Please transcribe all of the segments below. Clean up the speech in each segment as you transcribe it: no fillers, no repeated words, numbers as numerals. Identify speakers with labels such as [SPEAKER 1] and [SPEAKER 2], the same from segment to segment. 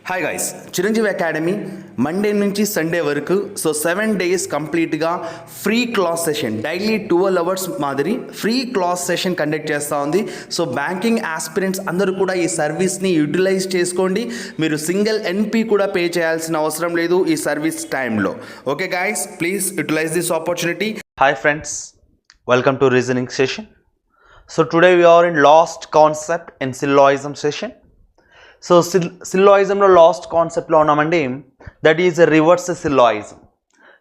[SPEAKER 1] Hi guys, Chiranjeevi academy Monday నుంచి Sunday వరకు 7 days కంప్లీట్గా free class session, daily 12 hours మాదిరి ఫ్రీ క్లాస్ సెషన్ కండక్ట్ చేస్తూ ఉంది. సో బ్యాంకింగ్ ఆస్పిరెంట్స్ అందరూ కూడా ఈ సర్వీస్ని యూటిలైజ్ చేసుకోండి. మీరు సింగిల్ ఎన్పి కూడా పే చేయాల్సిన అవసరం లేదు ఈ సర్వీస్ టైంలో. Okay guys, please utilize this opportunity.
[SPEAKER 2] Hi friends, welcome to reasoning session. So today we are in lost concept in syllogism session. So syllogism lo lost concept lo unnamandi, that is a reverse syllogism.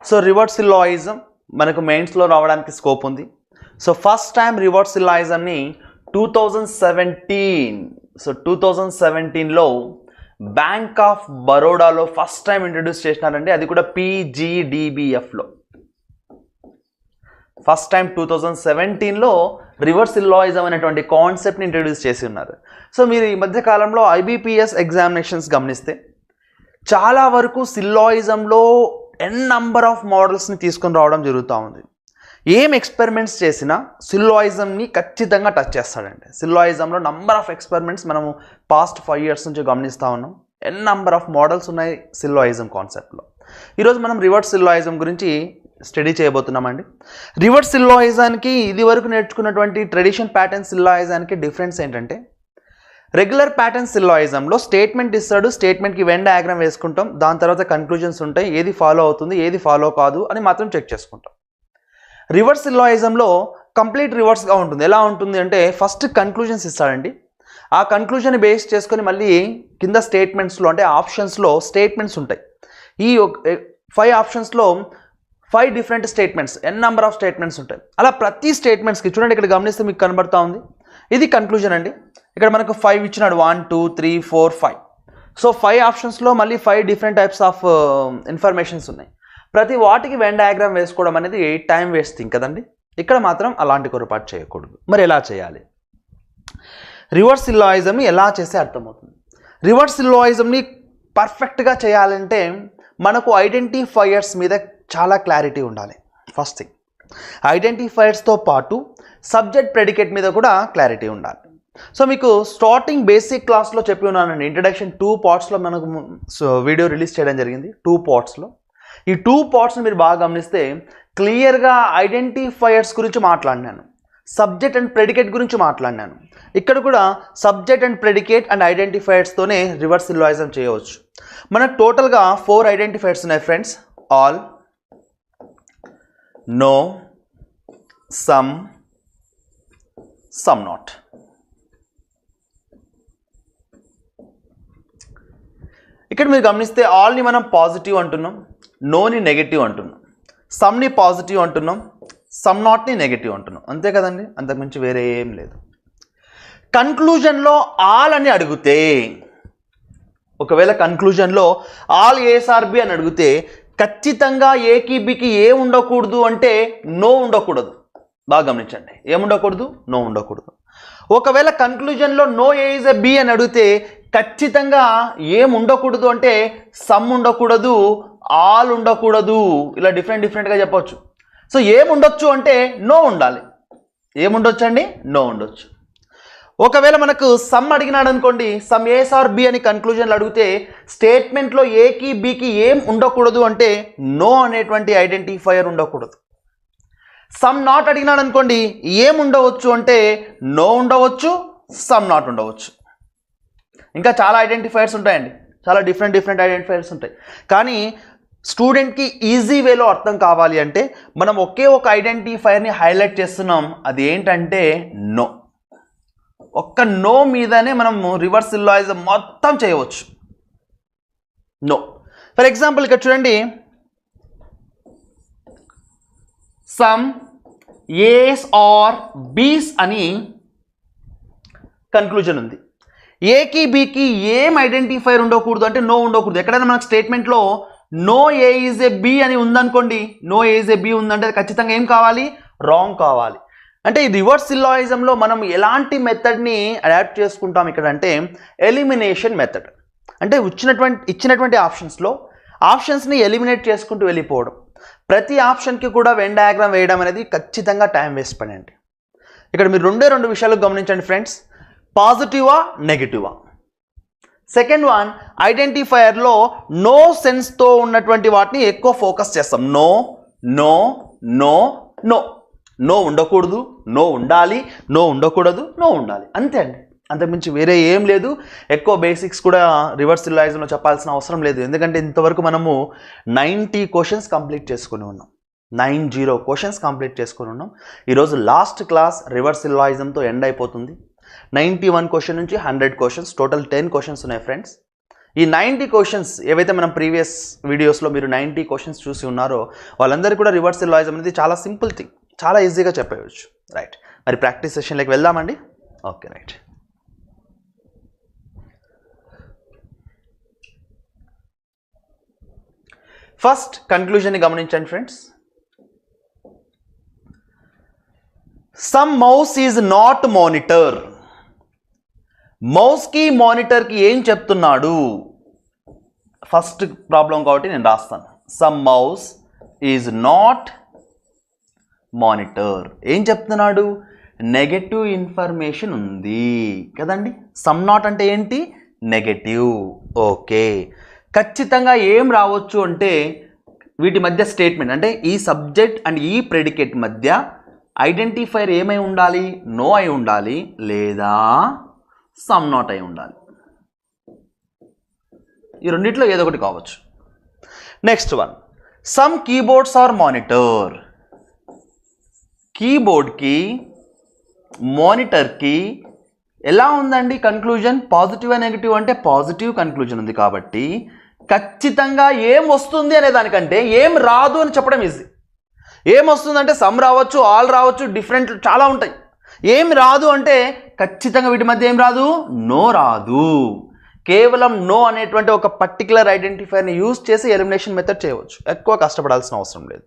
[SPEAKER 2] So reverse syllogism manaku mains lo ravadaniki scope undi. So first time reverse syllogism ni 2017, so 2017 lo Bank of Baroda lo first time introduce చేసినారండి. అది కూడా PGDBF లో first time 2017లో reverse సిల్లాయిజం అనేటువంటి కాన్సెప్ట్ని introduce చేసి ఉన్నారు. So మీరు ఈ మధ్య కాలంలో IBPS ఎగ్జామినేషన్స్ గమనిస్తే చాలా వరకు సిల్లాయిజంలో నంబర్ ఆఫ్ మోడల్స్ని తీసుకొని రావడం జరుగుతూ ఉంది. ఏం ఎక్స్పెరిమెంట్స్ చేసినా సిల్లాయిజంని ఖచ్చితంగా టచ్ చేస్తాడండి. సిల్లాయిజంలో నంబర్ ఆఫ్ ఎక్స్పెరిమెంట్స్ మనము పాస్ట్ 5 years నుంచి గమనిస్తూ ఉన్నాం. నంబర్ ఆఫ్ మోడల్స్ ఉన్నాయి సిల్లాయిజం కాన్సెప్ట్లో. ఈరోజు మనం రివర్స్ సిల్లాయిజం గురించి స్టడీ చేయబోతున్నామండి. రివర్స్ సిల్లాయిజానికి ఇది వరకు నేర్చుకున్నటువంటి ట్రెడిషన్ ప్యాటర్న్ సిల్లాయిజానికి డిఫరెన్స్ ఏంటంటే, రెగ్యులర్ ప్యాటర్న్ సిల్లాయిజంలో స్టేట్మెంట్ ఇస్తాడు, స్టేట్మెంట్కి వెన్ డయాగ్రామ్ వేసుకుంటాం, దాని తర్వాత కన్క్లూజన్స్ ఉంటాయి, ఏది ఫాలో అవుతుంది ఏది ఫాలో కాదు అని మాత్రం చెక్ చేసుకుంటాం. రివర్స్ సిల్లాయిజంలో కంప్లీట్ రివర్స్గా ఉంటుంది. ఎలా ఉంటుంది అంటే, ఫస్ట్ కన్క్లూజన్స్ ఇస్తాడండి, ఆ కన్క్లూజన్ బేస్ చేసుకొని మళ్ళీ కింద స్టేట్మెంట్స్లో అంటే ఆప్షన్స్లో స్టేట్మెంట్స్ ఉంటాయి. ఈ 5 ఆప్షన్స్లో 5 different statements, number of statements ఉంటాయి. అలా ప్రతి స్టేట్మెంట్స్కి చూడండి, ఇక్కడ గమనిస్తే మీకు కనబడతా ఉంది, ఇది కన్క్లూజన్ అండి. ఇక్కడ మనకు 5 ఇచ్చినాడు, 1 2 3 4 5. సో 5 ఆప్షన్స్లో మళ్ళీ 5 different types ఆఫ్ ఇన్ఫర్మేషన్స్ ఉన్నాయి. ప్రతి వాటికి వెన్ డయాగ్రామ్ వేసుకోవడం అనేది టైం వేస్టింగ్ కదండి. ఇక్కడ మాత్రం అలాంటి పొరపాటు చేయకూడదు. మరి ఎలా చేయాలి? రివర్స్ సిల్లాయిజంని ఎలా చేస్తే అర్థమవుతుంది? రివర్స్ సిల్లాయిజంని పర్ఫెక్ట్గా చేయాలంటే మనకు ఐడెంటిఫైయర్స్ మీద చాలా క్లారిటీ ఉండాలి. ఫస్ట్ థింగ్, ఐడెంటిఫైయర్స్తో పాటు సబ్జెక్ట్ ప్రెడికేట్ మీద కూడా క్లారిటీ ఉండాలి. సో మీకు స్టార్టింగ్ బేసిక్ క్లాస్లో చెప్పి ఉన్నానండి, ఇంట్రడక్షన్ 2 partsలో మనకు వీడియో రిలీజ్ చేయడం జరిగింది. 2 partsలో ఈ 2 partsని మీరు బాగా గమనిస్తే క్లియర్గా ఐడెంటిఫైయర్స్ గురించి మాట్లాడినాను, సబ్జెక్ట్ అండ్ ప్రెడికేట్ గురించి మాట్లాడినాను. ఇక్కడ కూడా సబ్జెక్ట్ అండ్ ప్రెడికేట్ అండ్ ఐడెంటిఫైయర్స్తోనే రివర్స్ సిల్లాయిజం చేయవచ్చు. మనకు టోటల్గా 4 ఐడెంటిఫైయర్స్ ఉన్నాయి friends. All, no, some, some not. ఇక్కడ మీరు గమనిస్తే ఆల్ని మనం పాజిటివ్ అంటున్నాం, నోని నెగటివ్ అంటున్నాం, సమ్ని పాజిటివ్ అంటున్నాం, సమ్ నాట్ని నెగటివ్ అంటున్నాం. అంతే కదండి, అంతకుమించి వేరే ఏం లేదు. కన్క్లూజన్లో ఆల్ అని అడిగితే, ఒకవేళ కన్క్లూజన్లో ఆల్ ఏస్ ఆర్ బి అని అడిగితే ఖచ్చితంగా ఏకి బికి ఏ ఉండకూడదు అంటే నో ఉండకూడదు. బాగా గమనించండి, ఏముండకూడదు? నో ఉండకూడదు. ఒకవేళ కన్క్లూజన్లో no A is a B అని అడిగితే ఖచ్చితంగా ఏం ఉండకూడదు అంటే సమ్ ఉండకూడదు, ఆల్ ఉండకూడదు. ఇలా డిఫరెంట్గా చెప్పవచ్చు. సో ఏముండొచ్చు అంటే నో ఉండాలి. ఏముండొచ్చు అండి? నో ఉండొచ్చు. ఒకవేళ మనకు సమ్ అడిగినాడు అనుకోండి, సమ్ ఏస్ ఆర్ బి అని కన్క్లూజన్లు అడిగితే స్టేట్మెంట్లో ఏకి బికి ఏం ఉండకూడదు అంటే నో అనేటువంటి ఐడెంటిఫైయర్ ఉండకూడదు. సమ్ నాట్ అడిగినాడు అనుకోండి, ఏం ఉండవచ్చు అంటే నో ఉండవచ్చు, సమ్ నాట్ ఉండవచ్చు. ఇంకా చాలా ఐడెంటిఫైయర్స్ ఉంటాయండి, చాలా డిఫరెంట్ ఐడెంటిఫైయర్స్ ఉంటాయి. కానీ స్టూడెంట్కి ఈజీ వేలో అర్థం కావాలి అంటే మనం ఒకే ఒక ఐడెంటిఫైయర్ని హైలైట్ చేస్తున్నాం, అది ఏంటంటే నో. ఒక్క నో మీదనే మనము రివర్స్ సిల్లాయిజం మొత్తం చేయవచ్చు. నో. ఫర్ ఎగ్జాంపుల్ ఇక్కడ చూడండి, సమ్ ఏస్ ఆర్ బీస్ అని కన్క్లూజన్ ఉంది. ఏకి బికి ఏం ఐడెంటిఫైర్ ఉండకూడదు అంటే నో ఉండకూడదు. ఎక్కడైనా మనకు స్టేట్మెంట్లో no A is a B అని ఉందనుకోండి, no A is a B ఉందంటే ఖచ్చితంగా ఏం కావాలి? రాంగ్ కావాలి. అంటే ఈ రివర్స్ సిల్లాయిజంలో మనం ఎలాంటి మెథడ్ని అడాప్ట్ చేసుకుంటాం ఇక్కడ అంటే ఎలిమినేషన్ మెథడ్. అంటే ఇచ్చినటువంటి ఆప్షన్స్ని ఎలిమినేట్ చేసుకుంటూ వెళ్ళిపోవడం. ప్రతి ఆప్షన్కి కూడా వెన్ డయాగ్రామ్ వేయడం అనేది ఖచ్చితంగా టైం వేస్ట్ పని అండి. ఇక్కడ మీరు 2 విషయాలు గమనించండి ఫ్రెండ్స్, పాజిటివా నెగిటివా. సెకండ్ వన్, ఐడెంటిఫైయర్లో నో సెన్స్తో ఉన్నటువంటి వాటిని ఎక్కువ ఫోకస్ చేస్తాం. No no no no, no ఉండకూడదు, నో ఉండాలి, నో ఉండకూడదు, నో ఉండాలి, అంతే అండి. అంతకుమించి వేరే ఏం లేదు. ఎక్కువ బేసిక్స్ కూడా రివర్స్ సిల్లాయిజంలో చెప్పాల్సిన అవసరం లేదు, ఎందుకంటే ఇంతవరకు మనము 90 క్వశ్చన్స్ కంప్లీట్ చేసుకుని ఉన్నాం. 90 క్వశ్చన్స్ కంప్లీట్ చేసుకుని ఉన్నాం. ఈరోజు లాస్ట్ క్లాస్ రివర్స్ సిల్లాయిజంతో ఎండ్ అయిపోతుంది. 91 క్వశ్చన్ నుంచి 100 క్వశ్చన్స్, టోటల్ 10 క్వశ్చన్స్ ఉన్నాయి ఫ్రెండ్స్. ఈ 90 క్వశ్చన్స్ ఏవైతే మనం ప్రీవియస్ వీడియోస్లో మీరు 90 క్వశ్చన్స్ చూసి ఉన్నారో వాళ్ళందరికీ కూడా రివర్స్ సిల్లాయిజం అనేది చాలా సింపుల్ థింగ్, చాలా ఈజీగా చెప్పవచ్చు. రైట్, మరి ప్రాక్టీస్ సెషన్లోకి వెళ్దామండి. Okay right. ఫస్ట్ కన్క్లూజన్ని గమనించండి friends. Some mouse is not monitor. మౌస్కి మానిటర్కి ఏం చెప్తున్నాడు? ఫస్ట్ ప్రాబ్లం కాబట్టి నేను రాస్తాను. Some mouse is not monitor. ఏం చెప్తున్నాడు? నెగటివ్ ఇన్ఫర్మేషన్ ఉంది కదండి. సమ్ నాట్ అంటే ఏంటి? నెగటివ్. ఓకే, ఖచ్చితంగా ఏం రావచ్చు అంటే వీటి మధ్య స్టేట్మెంట్, అంటే ఈ సబ్జెక్ట్ అండ్ ఈ ప్రెడికేట్ మధ్య ఐడెంటిఫైర్ ఏమై ఉండాలి? నో అయి ఉండాలి, లేదా సమ్ నాట్ అయి ఉండాలి. ఈ రెండిట్లో ఏదో ఒకటి కావచ్చు. Next one, some keyboards are monitor. కీబోర్డ్కి మానిటర్కి ఎలా ఉందండి కన్క్లూజన్? పాజిటివ్ అండ్ నెగిటివ్ అంటే పాజిటివ్ కన్క్లూజన్ ఉంది కాబట్టి ఖచ్చితంగా ఏం వస్తుంది అనే దానికంటే ఏం రాదు అని చెప్పడం ఈజీ. ఏం వస్తుందంటే సమ్ రావచ్చు, ఆల్ రావచ్చు, డిఫరెంట్ చాలా ఉంటాయి. ఏం రాదు అంటే ఖచ్చితంగా వీటి మధ్య ఏం రాదు? నో రాదు. కేవలం నో అనేటువంటి ఒక పర్టికులర్ ఐడెంటిఫైర్ని యూజ్ చేసి ఎలిమినేషన్ మెథడ్ చేయవచ్చు, ఎక్కువ కష్టపడాల్సిన అవసరం లేదు.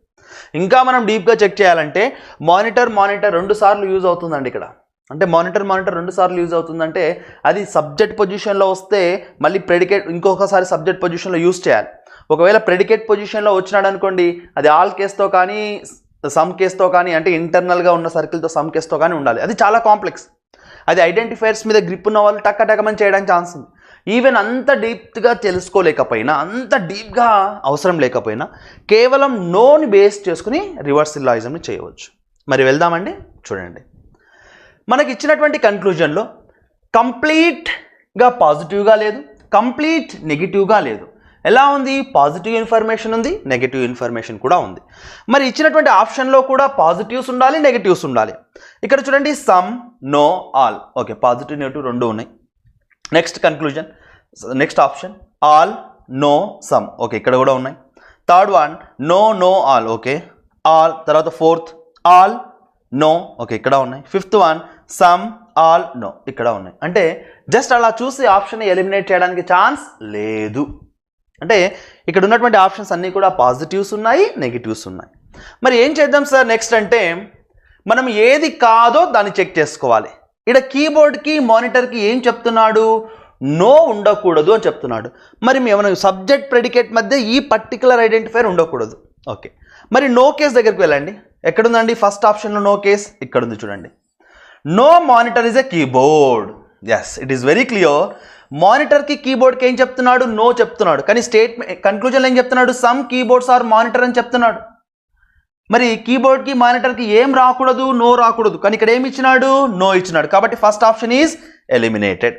[SPEAKER 2] ఇంకా మనం డీప్గా చెక్ చేయాలంటే మానిటర్ 2 సార్లు యూజ్ అవుతుందండి ఇక్కడ. అంటే మానిటర్ 2 సార్లు యూజ్ అవుతుందంటే అది సబ్జెక్ట్ పొజిషన్లో వస్తే మళ్ళీ ప్రెడికేట్ ఇంకొకసారి సబ్జెక్ట్ పొజిషన్లో యూజ్ చేయాలి. ఒకవేళ ప్రెడికేట్ పొజిషన్లో వచ్చినాడు అనుకోండి, అది ఆల్ కేస్తో కానీ సమ్ కేస్తో కానీ, అంటే ఇంటర్నల్గా ఉన్న సర్కిల్తో సమ్ కేస్తో కానీ ఉండాలి. అది చాలా కాంప్లెక్స్. అది ఐడెంటిఫైర్స్ మీద గ్రిప్ ఉన్న వాళ్ళు టక్కమని చేయడానికి ఛాన్స్ ఉంది. ఈవెన్ అంత డీప్గా తెలుసుకోలేకపోయినా, అంత డీప్గా అవసరం లేకపోయినా కేవలం నోని బేస్ చేసుకుని రివర్స్ సిల్లాయిజంని చేయవచ్చు. మరి వెళ్దామండి. చూడండి, మనకి ఇచ్చినటువంటి కన్క్లూజన్లో కంప్లీట్గా పాజిటివ్గా లేదు, కంప్లీట్ నెగిటివ్గా లేదు. ఎలా ఉంది? పాజిటివ్ ఇన్ఫర్మేషన్ ఉంది, నెగిటివ్ ఇన్ఫర్మేషన్ కూడా ఉంది. మరి ఇచ్చినటువంటి ఆప్షన్లో కూడా పాజిటివ్స్ ఉండాలి, నెగిటివ్స్ ఉండాలి. ఇక్కడ చూడండి, some, no, all. Okay, positive negative రెండు ఉన్నాయి. Next conclusion, next option all, no, some. Okay, ఇక్కడ కూడా ఉన్నాయి. Third one no, no, all. Okay, all. తర్వాత ఫోర్త్ ఆల్, నో. ఓకే, ఇక్కడ ఉన్నాయి. Fifth one some, all, no. ఇక్కడ ఉన్నాయి. అంటే జస్ట్ అలా చూసి ఆప్షన్ ఎలిమినేట్ చేయడానికి ఛాన్స్ లేదు. అంటే ఇక్కడ ఉన్నటువంటి ఆప్షన్స్ అన్నీ కూడా పాజిటివ్స్ ఉన్నాయి, నెగిటివ్స్ ఉన్నాయి. మరి ఏం చేద్దాం సార్ నెక్స్ట్ అంటే మనం ఏది కాదో దాన్ని చెక్ చేసుకోవాలి. ఇక్కడ కీబోర్డ్కి మానిటర్కి ఏం చెప్తున్నాడు? నో ఉండకూడదు అని చెప్తున్నాడు. మరి మేము సబ్జెక్ట్ ప్రెడికేట్ మధ్య ఈ పర్టికులర్ ఐడెంటిఫైర్ ఉండకూడదు. ఓకే, మరి నో కేస్ దగ్గరికి వెళ్ళండి. ఎక్కడుందండి? ఫస్ట్ ఆప్షన్లో నో కేస్ ఇక్కడ ఉంది చూడండి. No monitor is a keyboard. Yes, it is very clear. మానిటర్కి కీబోర్డ్కి ఏం చెప్తున్నాడు? నో చెప్తున్నాడు. కానీ కన్క్లూజన్లో ఏం చెప్తున్నాడు? సమ్ కీబోర్డ్స్ ఆర్ మానిటర్ అని చెప్తున్నాడు. మరి కీబోర్డ్కి మానిటర్కి ఏం రాకూడదు? నో రాకూడదు. కానీ ఇక్కడ ఏమి ఇచ్చినాడు? నో ఇచ్చినాడు. కాబట్టి first option is eliminated.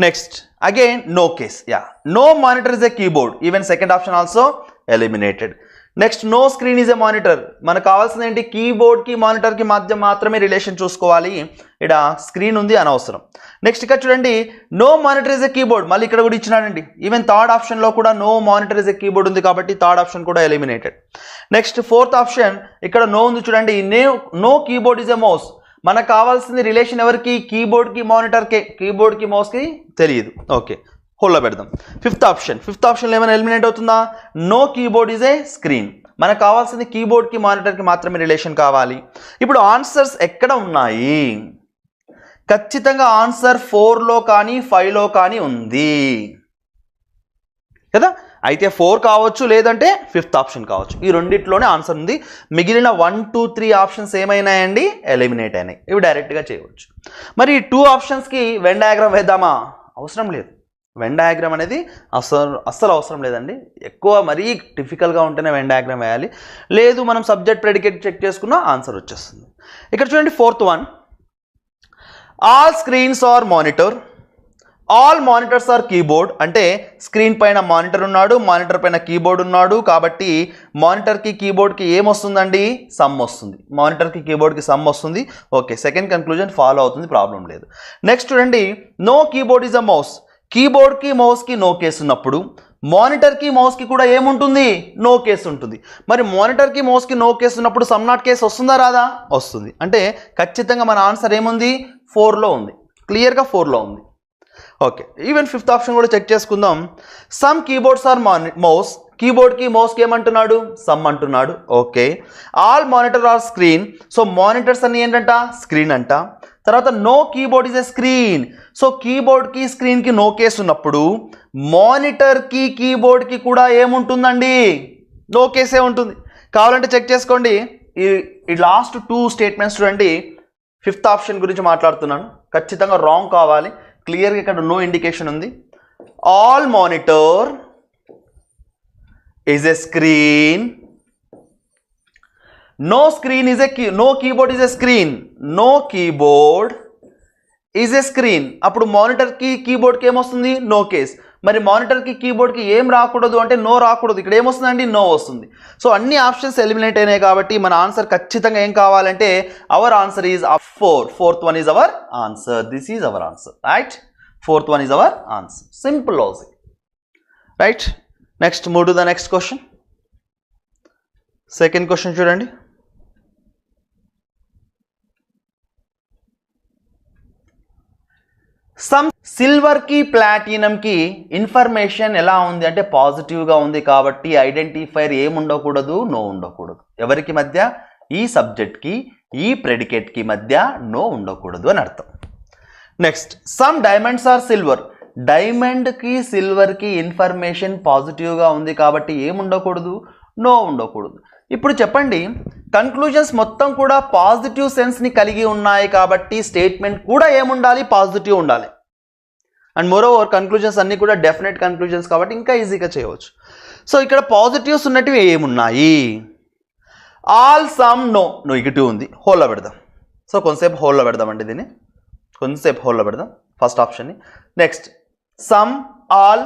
[SPEAKER 2] Next again no case. No monitor is a keyboard. Even second option also eliminated. Next no screen is a monitor. మనకు కావాల్సింది ఏంటి? కీబోర్డ్కి మానిటర్కి మధ్య మాత్రమే రిలేషన్ చూసుకోవాలి. ఇక్కడ స్క్రీన్ ఉంది, అనవసరం. నెక్స్ట్ ఇక్కడ చూడండి, no monitor is a keyboard. మళ్ళీ ఇక్కడ కూడా ఇచ్చినాడండి. ఈవెన్ థర్డ్ ఆప్షన్లో కూడా no monitor is a keyboard ఉంది కాబట్టి థర్డ్ ఆప్షన్ కూడా ఎలిమినేటెడ్. నెక్స్ట్ ఫోర్త్ ఆప్షన్ ఇక్కడ నో ఉంది చూడండి. No keyboard is a mouse. మనకు కావాల్సింది రిలేషన్ ఎవరికి? కీబోర్డ్కి మానిటర్కి. కీబోర్డ్కి మౌస్కి తెలియదు. ఓకే, హోల్లో పెడదాం. ఫిఫ్త్ ఆప్షన్లో ఏమైనా ఎలిమినేట్ అవుతుందా? No keyboard is a screen. మనకు కావాల్సింది కీబోర్డ్కి మానిటర్కి మాత్రమే రిలేషన్ కావాలి. ఇప్పుడు ఆన్సర్స్ ఎక్కడ ఉన్నాయి? ఖచ్చితంగా ఆన్సర్ 4లో కానీ 5లో కానీ ఉంది కదా. అయితే 4 కావచ్చు, లేదంటే ఫిఫ్త్ ఆప్షన్ కావచ్చు. ఈ రెండిట్లోనే ఆన్సర్ ఉంది. మిగిలిన 1, 2, 3 ఆప్షన్స్ ఏమైనాయండి? ఎలిమినేట్ అయినాయి. ఇవి డైరెక్ట్గా చేయవచ్చు. మరి ఈ 2 ఆప్షన్స్కి వెన్ డయాగ్రామ్ వేద్దామా? అవసరం లేదు. వెన్ డయాగ్రామ్ అనేది అస్సలు అవసరం లేదండి. ఎక్కువ మరీ డిఫికల్ట్గా ఉంటేనే వెన్ డయాగ్రామ్ వేయాలి. లేదు మనం సబ్జెక్ట్ ప్రెడికేట్ చెక్ చేసుకున్న ఆన్సర్ వచ్చేస్తుంది. ఇక్కడ చూడండి 4th one, all screens are monitor, all monitors are keyboard. అంటే స్క్రీన్ పైన మానిటర్ ఉన్నాడు, మానిటర్ పైన కీబోర్డ్ ఉన్నాడు, కాబట్టి మానిటర్కి కీబోర్డ్కి ఏమొస్తుందండి? సమ్ వస్తుంది. మానిటర్కి కీబోర్డ్కి సమ్ వస్తుంది. ఓకే, సెకండ్ కన్క్లూజన్ ఫాలో అవుతుంది, ప్రాబ్లం లేదు. నెక్స్ట్ చూడండి, no keyboard is a mouse. కీబోర్డ్కి మౌస్కి నో కేసు ఉన్నప్పుడు మానిటర్కి మౌస్కి కూడా ఏముంటుంది? నో కేసు ఉంటుంది. మరి మానిటర్కి మౌస్కి నో కేసు ఉన్నప్పుడు సమ్ నాట్ కేసు వస్తుందా రాదా? వస్తుంది. అంటే ఖచ్చితంగా మన ఆన్సర్ ఏముంది? 4లో ఉంది, క్లియర్గా 4లో ఉంది. ఓకే, ఈవెన్ 5th ఆప్షన్ కూడా చెక్ చేసుకుందాం. సమ్ కీబోర్డ్స్ ఆర్ మౌస్, కీబోర్డ్కి మౌస్కి ఏమంటున్నాడు? సమ్ అంటున్నాడు. Okay, all monitor are screen. So monitors అన్ని ఏంటంట? స్క్రీన్ అంట. తర్వాత no keyboard is a screen. So కీబోర్డ్కి స్క్రీన్కి నో కేసు ఉన్నప్పుడు మానిటర్కి కీబోర్డ్కి కూడా ఏముంటుందండి? నో కేసే ఉంటుంది. కావాలంటే చెక్ చేసుకోండి. ఈ లాస్ట్ 2 స్టేట్మెంట్స్ చూడండి. 5th ఆప్షన్ గురించి మాట్లాడుతున్నాను, ఖచ్చితంగా రాంగ్ కావాలి. క్లియర్గా ఇక్కడ నో ఇండికేషన్ ఉంది. All monitor is a screen, no screen is a no keyboard is a screen, no keyboard is a screen. అప్పుడు మానిటర్కి కీబోర్డ్కి ఏమొస్తుంది? No case. మరి మానిటర్కి కీబోర్డ్కి ఏం రాకూడదు అంటే నో రాకూడదు. ఇక్కడ ఏమొస్తుందండి? నో వస్తుంది. సో అన్ని ఆప్షన్స్ ఎలిమినేట్ అయినాయి కాబట్టి మన ఆన్సర్ ఖచ్చితంగా ఏం కావాలంటే our answer is 4. 4th one is our answer. This is our answer, right? 4th one is our answer. Simple logic, right? Next move to the next question. Second question చూడండి. Some సిల్వర్కి ప్లాటినంకి information ఎలా ఉంది అంటే పాజిటివ్గా ఉంది, కాబట్టి identifier ఏముండకూడదు? No ఉండకూడదు. ఎవరికి మధ్య? ఈ సబ్జెక్ట్కి ఈ ప్రెడికేట్కి మధ్య నో ఉండకూడదు అని అర్థం. Next, some diamonds are silver. డైమండ్కి సిల్వర్కి ఇన్ఫర్మేషన్ పాజిటివ్గా ఉంది కాబట్టి ఏముండకూడదు? నో ఉండకూడదు. ఇప్పుడు చెప్పండి, కన్క్లూజన్స్ మొత్తం కూడా పాజిటివ్ సెన్స్ని కలిగి ఉన్నాయి కాబట్టి స్టేట్మెంట్ కూడా ఏముండాలి? పాజిటివ్ ఉండాలి. అండ్ మోరోవర్ కన్క్లూజన్స్ అన్నీ కూడా డెఫినెట్ కన్క్లూజన్స్ కాబట్టి ఇంకా ఈజీగా చేయవచ్చు. సో ఇక్కడ పాజిటివ్స్ ఉన్నటివి ఏమున్నాయి? All, some, no. నెగిటివ్ ఉంది, హోల్లో పెడదాం. సో కొంతసేపు హోల్లో పెడదామండి, దీన్ని కొంతసేపు హోల్లో పెడదాం ఫస్ట్ ఆప్షన్ని. Next, some, all,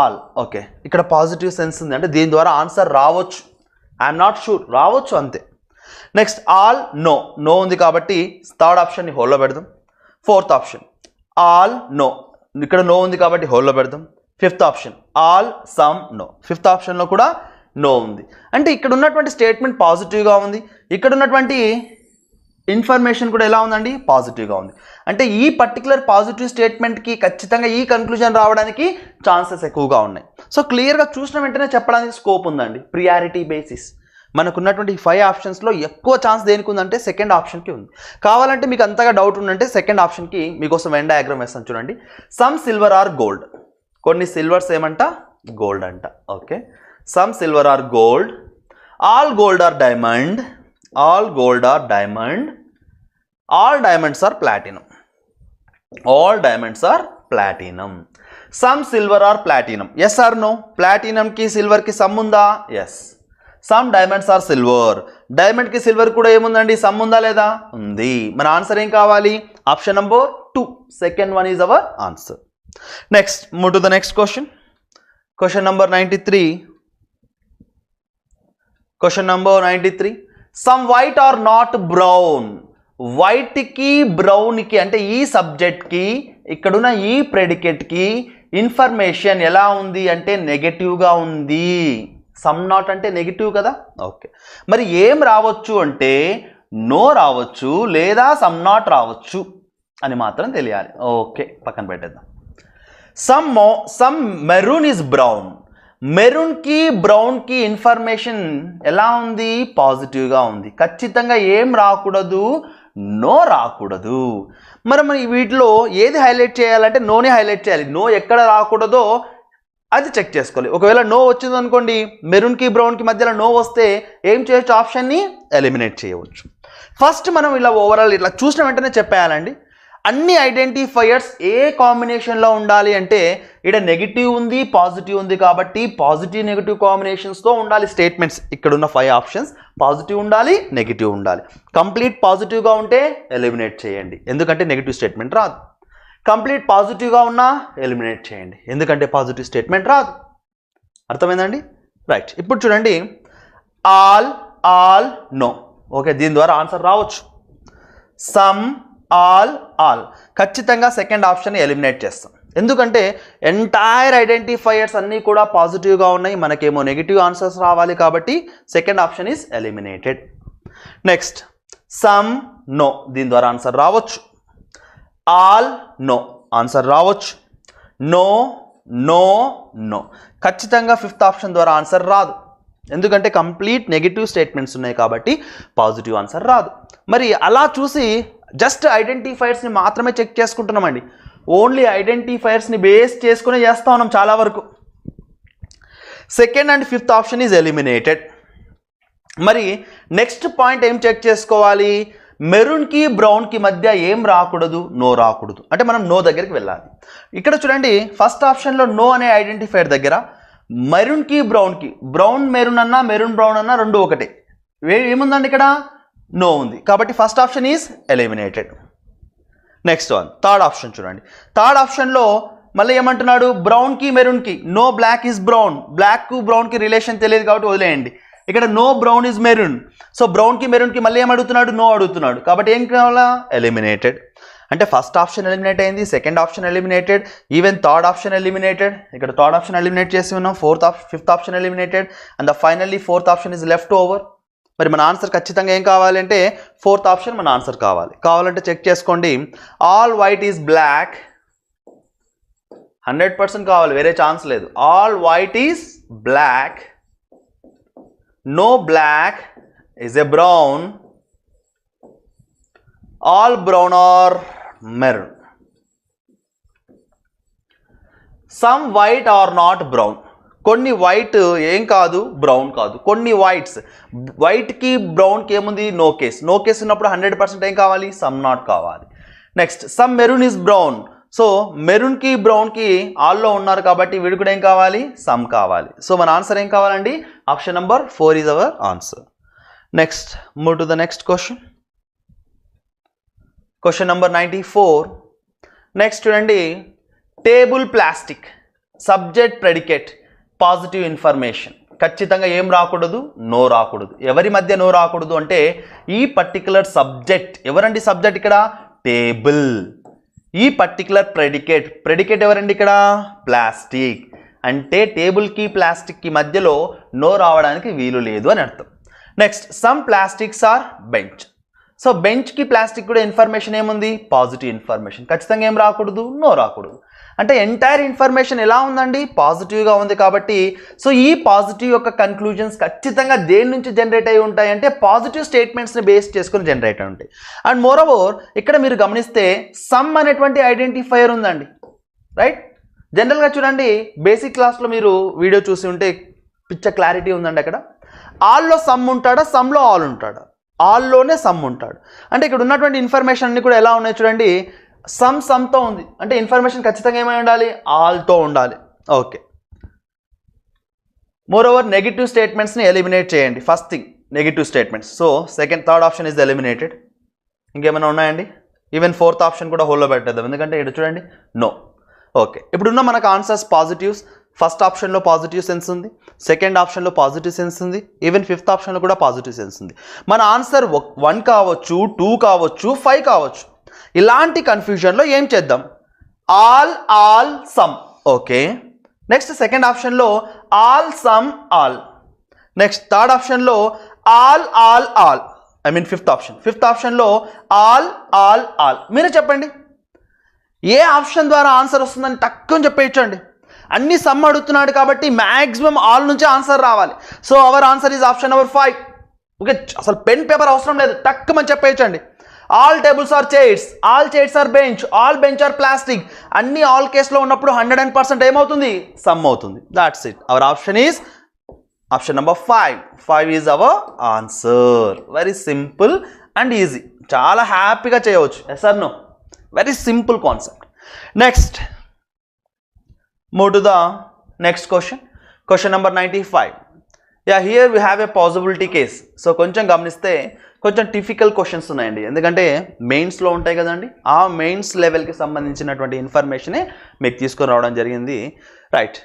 [SPEAKER 2] all. Okay, ఇక్కడ పాజిటివ్ సెన్స్ ఉంది అంటే దీని ద్వారా ఆన్సర్ రావచ్చు. ఐఎమ్ నాట్ షూర్, రావచ్చు అంతే. Next, all, no. నో ఉంది కాబట్టి 3rd ఆప్షన్ని హోల్లో పెడదాం. 4th option, all, no. ఇక్కడ నో ఉంది కాబట్టి హోల్లో పెడదాం. 5th option, all, some, no. 5th ఆప్షన్లో కూడా నో ఉంది. అంటే ఇక్కడ ఉన్నటువంటి స్టేట్మెంట్ పాజిటివ్గా ఉంది, ఇక్కడ ఉన్నటువంటి ఇన్ఫర్మేషన్ కూడా ఎలా ఉందండి? పాజిటివ్గా ఉంది. అంటే ఈ పర్టికులర్ పాజిటివ్ స్టేట్మెంట్కి ఖచ్చితంగా ఈ కన్క్లూజన్ రావడానికి ఛాన్సెస్ ఎక్కువగా ఉన్నాయి. సో క్లియర్గా చూసిన వెంటనే చెప్పడానికి స్కోప్ ఉందండి. ప్రియారిటీ బేసిస్ మనకున్నటువంటి 5 ఆప్షన్స్లో ఎక్కువ ఛాన్స్ దేనికి ఉందంటే సెకండ్ ఆప్షన్కి ఉంది. కావాలంటే మీకు అంతగా డౌట్ ఉందంటే సెకండ్ ఆప్షన్కి మీకోసం వెన్ డయాగ్రామ్ వేస్తాను చూడండి. Some silver are gold. కొన్ని సిల్వర్స్ ఏమంట? గోల్డ్ అంట. Okay, some silver are gold, all gold are diamond, all gold are diamond, all diamonds are platinum, all diamonds are platinum. Some silver are platinum. Yes or no? ప్లాటినంకి సిల్వర్కి some ఉందా? Yes. Some diamonds are silver. డైమండ్కి silver కూడా ఏముందండి? Some ఉందా లేదా? ఉంది. మన ఆన్సర్ ఏం కావాలి? Option number 2, second one is our answer. Next, move to the next question. Question number 93. Question number 93. Some white are not brown. వైట్కి బ్రౌన్కి అంటే ఈ సబ్జెక్ట్కి ఇక్కడున్న ఈ ప్రెడికేట్కి ఇన్ఫర్మేషన్ ఎలా ఉంది అంటే నెగటివ్గా ఉంది. సమ్ నాట్ అంటే నెగిటివ్ కదా. ఓకే, మరి ఏం రావచ్చు అంటే నో రావచ్చు లేదా సమ్ నాట్ రావచ్చు అని మాత్రం తెలియాలి. ఓకే, పక్కన పెట్టేద్దాం. Some maroon is brown. మెరూన్కి బ్రౌన్కి ఇన్ఫర్మేషన్ ఎలా ఉంది? పాజిటివ్గా ఉంది. ఖచ్చితంగా ఏం రాకూడదు? నో రాకూడదు. మరి వీటిలో ఏది హైలైట్ చేయాలంటే నోని హైలైట్ చేయాలి. నో ఎక్కడ రాకూడదో అది చెక్ చేసుకోవాలి. ఒకవేళ నో వచ్చింది అనుకోండి, మెరూన్కి బ్రౌన్కి మధ్యలో నో వస్తే ఏం చేయొచ్చు? ఆప్షన్ని ఎలిమినేట్ చేయవచ్చు. ఫస్ట్ మనం ఇలా ఓవరాల్ ఇట్లా చూసిన వెంటనే చెప్పేయాలండి. అన్ని ఐడెంటిఫైయర్స్ ఏ కాంబినేషన్లో ఉండాలి అంటే ఇక్కడ నెగిటివ్ ఉంది పాజిటివ్ ఉంది కాబట్టి పాజిటివ్ నెగిటివ్ కాంబినేషన్స్తో ఉండాలి స్టేట్మెంట్స్. ఇక్కడ ఉన్న 5 ఆప్షన్స్ పాజిటివ్ ఉండాలి నెగిటివ్ ఉండాలి. కంప్లీట్ పాజిటివ్గా ఉంటే ఎలిమినేట్ చేయండి ఎందుకంటే నెగిటివ్ స్టేట్మెంట్ రాదు. కంప్లీట్ పాజిటివ్గా ఉన్నా ఎలిమినేట్ చేయండి ఎందుకంటే పాజిటివ్ స్టేట్మెంట్ రాదు. అర్థమైందండి? రైట్. ఇప్పుడు చూడండి ఆల్ నో. ఓకే, దీని ద్వారా ఆన్సర్ రావచ్చు. సమ్ ఆల్ ఖచ్చితంగా సెకండ్ ఆప్షన్ ఎలిమినేట్ చేస్తాం ఎందుకంటే ఎంటైర్ ఐడెంటిఫైయర్స్ అన్నీ కూడా పాజిటివ్గా ఉన్నాయి, మనకేమో నెగిటివ్ ఆన్సర్స్ రావాలి కాబట్టి second option is eliminated. Next some no, దీని ద్వారా ఆన్సర్ రావచ్చు. ఆల్ నో, ఆన్సర్ రావచ్చు. నో నో నో, ఖచ్చితంగా ఫిఫ్త్ ఆప్షన్ ద్వారా ఆన్సర్ రాదు ఎందుకంటే కంప్లీట్ నెగిటివ్ స్టేట్మెంట్స్ ఉన్నాయి కాబట్టి పాజిటివ్ ఆన్సర్ రాదు. మరి అలా చూసి జస్ట్ ఐడెంటిఫైయర్స్ని మాత్రమే చెక్ చేసుకుంటున్నామండి. ఓన్లీ ఐడెంటిఫైయర్స్ని బేస్ చేసుకునే చేస్తూ ఉన్నాం చాలా వరకు. Second and fifth option is eliminated. మరి నెక్స్ట్ పాయింట్ ఏం చెక్ చేసుకోవాలి? మెరూన్కి బ్రౌన్కి మధ్య ఏం రాకూడదు? నో రాకూడదు. అంటే మనం నో దగ్గరికి వెళ్ళాలి. ఇక్కడ చూడండి ఫస్ట్ ఆప్షన్లో నో అనే ఐడెంటిఫైయర్ దగ్గర మెరూన్కి బ్రౌన్కి, బ్రౌన్ మెరూన్ అన్నా మెరూన్ బ్రౌన్ అన్నా రెండు ఒకటే, ఏముందండి ఇక్కడ? నో ఉంది కాబట్టి first option is eliminated. Next one third option చూడండి. థర్డ్ ఆప్షన్లో మళ్ళీ ఏమంటున్నాడు? బ్రౌన్కి మెరూన్కి నో బ్లాక్ ఈజ్ బ్రౌన్, బ్లాక్కు బ్రౌన్కి రిలేషన్ తెలియదు కాబట్టి వదిలేయండి. ఇక్కడ no brown is maroon, so బ్రౌన్కి మెరూన్కి మళ్ళీ ఏం అడుగుతున్నాడు? నో అడుగుతున్నాడు కాబట్టి ఏం కావాలా? ఎలిమినేటెడ్. అంటే ఫస్ట్ ఆప్షన్ ఎలిమినేట్ అయింది, second option eliminated, even third option eliminated. ఇక్కడ థర్డ్ ఆప్షన్ ఎలిమినేట్ చేసి ఉన్నాం, fifth option eliminated and finally fourth option is left over. మరి మన ఆన్సర్ ఖచ్చితంగా ఏం కావాలి అంటే ఫోర్త్ ఆప్షన్ మన ఆన్సర్ కావాలి. కావాలంటే చెక్ చేసుకోండి. ఆల్ వైట్ ఈజ్ బ్లాక్, 100% కావాలి, వేరే ఛాన్స్ లేదు. All white is black, no black is a brown, all brown or maroon, some white are not brown. కొన్ని వైట్ ఏం కాదు, బ్రౌన్ కాదు. కొన్ని వైట్స్, వైట్కి బ్రౌన్కి ఏముంది? No case. నో కేస్ ఉన్నప్పుడు 100% ఏం కావాలి? సమ్ నాట్ కావాలి. Next some maroon is brown, so మెరూన్కి బ్రౌన్కి ఆల్లో ఉన్నారు కాబట్టి వీడు కూడా ఏం కావాలి? సమ్ కావాలి. సో మన ఆన్సర్ ఏం కావాలండి? Option number 4 is our answer. Next, move to the next question. Question number 94. Next చూడండి, table plastic, subject predicate, positive information. ఖచ్చితంగా ఏం రాకూడదు? నో రాకూడదు. ఎవరి మధ్య నో రాకూడదు అంటే ఈ పర్టికులర్ సబ్జెక్ట్, ఎవరండి సబ్జెక్ట్ ఇక్కడ? టేబుల్. ఈ పర్టికులర్ ప్రెడికేట్ ఎవరండి ఇక్కడ? ప్లాస్టిక్. అంటే టేబుల్కి ప్లాస్టిక్కి మధ్యలో నో రావడానికి వీలు లేదు అని అర్థం. Next some plastics are bench. So బెంచ్కి ప్లాస్టిక్ కూడా ఇన్ఫర్మేషన్ ఏముంది? Positive information. ఖచ్చితంగా ఏం రాకూడదు? నో రాకూడదు. అంటే ఎంటైర్ ఇన్ఫర్మేషన్ ఎలా ఉందండి? పాజిటివ్గా ఉంది కాబట్టి సో ఈ పాజిటివ్ యొక్క కన్క్లూజన్స్ ఖచ్చితంగా దేని నుంచి జనరేట్ అయి ఉంటాయి అంటే పాజిటివ్ స్టేట్మెంట్స్ని బేస్ చేసుకుని జనరేట్ అయి ఉంటాయి. అండ్ మోర్ ఓవర్ ఇక్కడ మీరు గమనిస్తే సమ్ అనేటువంటి ఐడెంటిఫైయర్ ఉందండి, రైట్? జనరల్గా చూడండి బేసిక్ క్లాస్లో మీరు వీడియో చూసి ఉంటే పిచ్చ క్లారిటీ ఉందండి. అక్కడ ఆల్లో సమ్ ఉంటాడా, సమ్లో ఆల్ ఉంటాడా? ఆల్లోనే సమ్ ఉంటాడు. అంటే ఇక్కడ ఉన్నటువంటి ఇన్ఫర్మేషన్ అన్ని కూడా ఎలా ఉన్నాయి చూడండి, సమ్తో ఉంది. అంటే ఇన్ఫర్మేషన్ ఖచ్చితంగా ఏమై ఉండాలి? ఆల్తో ఉండాలి. ఓకే. మోర్ ఓవర్ నెగిటివ్ స్టేట్మెంట్స్ని ఎలిమినేట్ చేయండి. First thing negative statements. So third option is eliminated. ఇంకేమైనా ఉన్నాయండి? ఈవెన్ ఫోర్త్ ఆప్షన్ కూడా హోల్లో పెట్టేద్దాం ఎందుకంటే ఇక్కడ చూడండి నో. ఓకే, ఇప్పుడున్న మనకు ఆన్సర్స్ పాజిటివ్స్. ఫస్ట్ ఆప్షన్లో పాజిటివ్ సెన్స్ ఉంది, సెకండ్ ఆప్షన్లో పాజిటివ్ సెన్స్ ఉంది, ఈవెన్ ఫిఫ్త్ ఆప్షన్లో కూడా పాజిటివ్ సెన్స్ ఉంది. మన ఆన్సర్ 1 కావచ్చు, 2 కావచ్చు, 5 కావచ్చు. ఇలాంటి కన్ఫ్యూజన్లో ఏం చేద్దాం? All some. Okay. Next second ఆప్షన్లో all some all. Next third ఆప్షన్లో ఆల్ ఐ మీన్ ఫిఫ్త్ ఆప్షన్లో ఆల్. మీరే చెప్పండి ఏ ఆప్షన్ ద్వారా ఆన్సర్ వస్తుందని తక్కువ చెప్పేయచ్చండి. అన్ని సమ్ అడుగుతున్నాడు కాబట్టి మ్యాక్సిమం ఆల్ నుంచి ఆన్సర్ రావాలి. So our answer is option number 5. Okay, అసలు పెన్ పేపర్ అవసరం లేదు, తక్కువని చెప్పేయచ్చండి. All tables are chairs, all chairs are bench, all bench are plastic. అన్ని ఆల్ కేసులో ఉన్నప్పుడు 100% ఏమవుతుంది? సమ్ అవుతుంది. That's it. Our option is option number 5. 5 is our answer. Very simple and easy, చాలా హ్యాపీగా చేయవచ్చు. Yes or no? Very simple concept. Next move to the next question number 95. Here we have a possibility case. So కొంచెం గమనిస్తే కొంచెం typical questions ఉన్నాయండి, ఎందుకంటే మెయిన్స్లో ఉంటాయి కదండి, ఆ మెయిన్స్ లెవెల్కి సంబంధించినటువంటి ఇన్ఫర్మేషనే మీకు తీసుకొని రావడం జరిగింది. Right,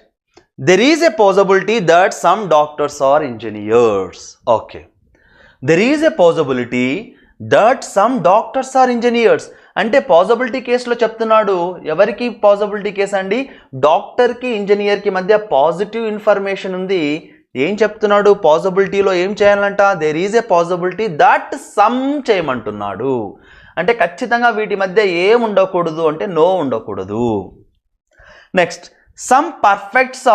[SPEAKER 2] there is a possibility that some doctors are engineers. Okay, there is a possibility that some doctors are engineers అంటే పాసిబిలిటీ కేసులో చెప్తున్నాడు. ఎవరికి పాసిబిలిటీ కేసు అండి? డాక్టర్కి ఇంజనీర్కి మధ్య పాజిటివ్ ఇన్ఫర్మేషన్ ఉంది. ఏం చెప్తున్నాడు? పాసిబిలిటీలో ఏం చేయాలంట? There is a possibility that some చేయమంటున్నాడు. అంటే ఖచ్చితంగా వీటి మధ్య ఏం ఉండకూడదు అంటే నో ఉండకూడదు. Next, some perfects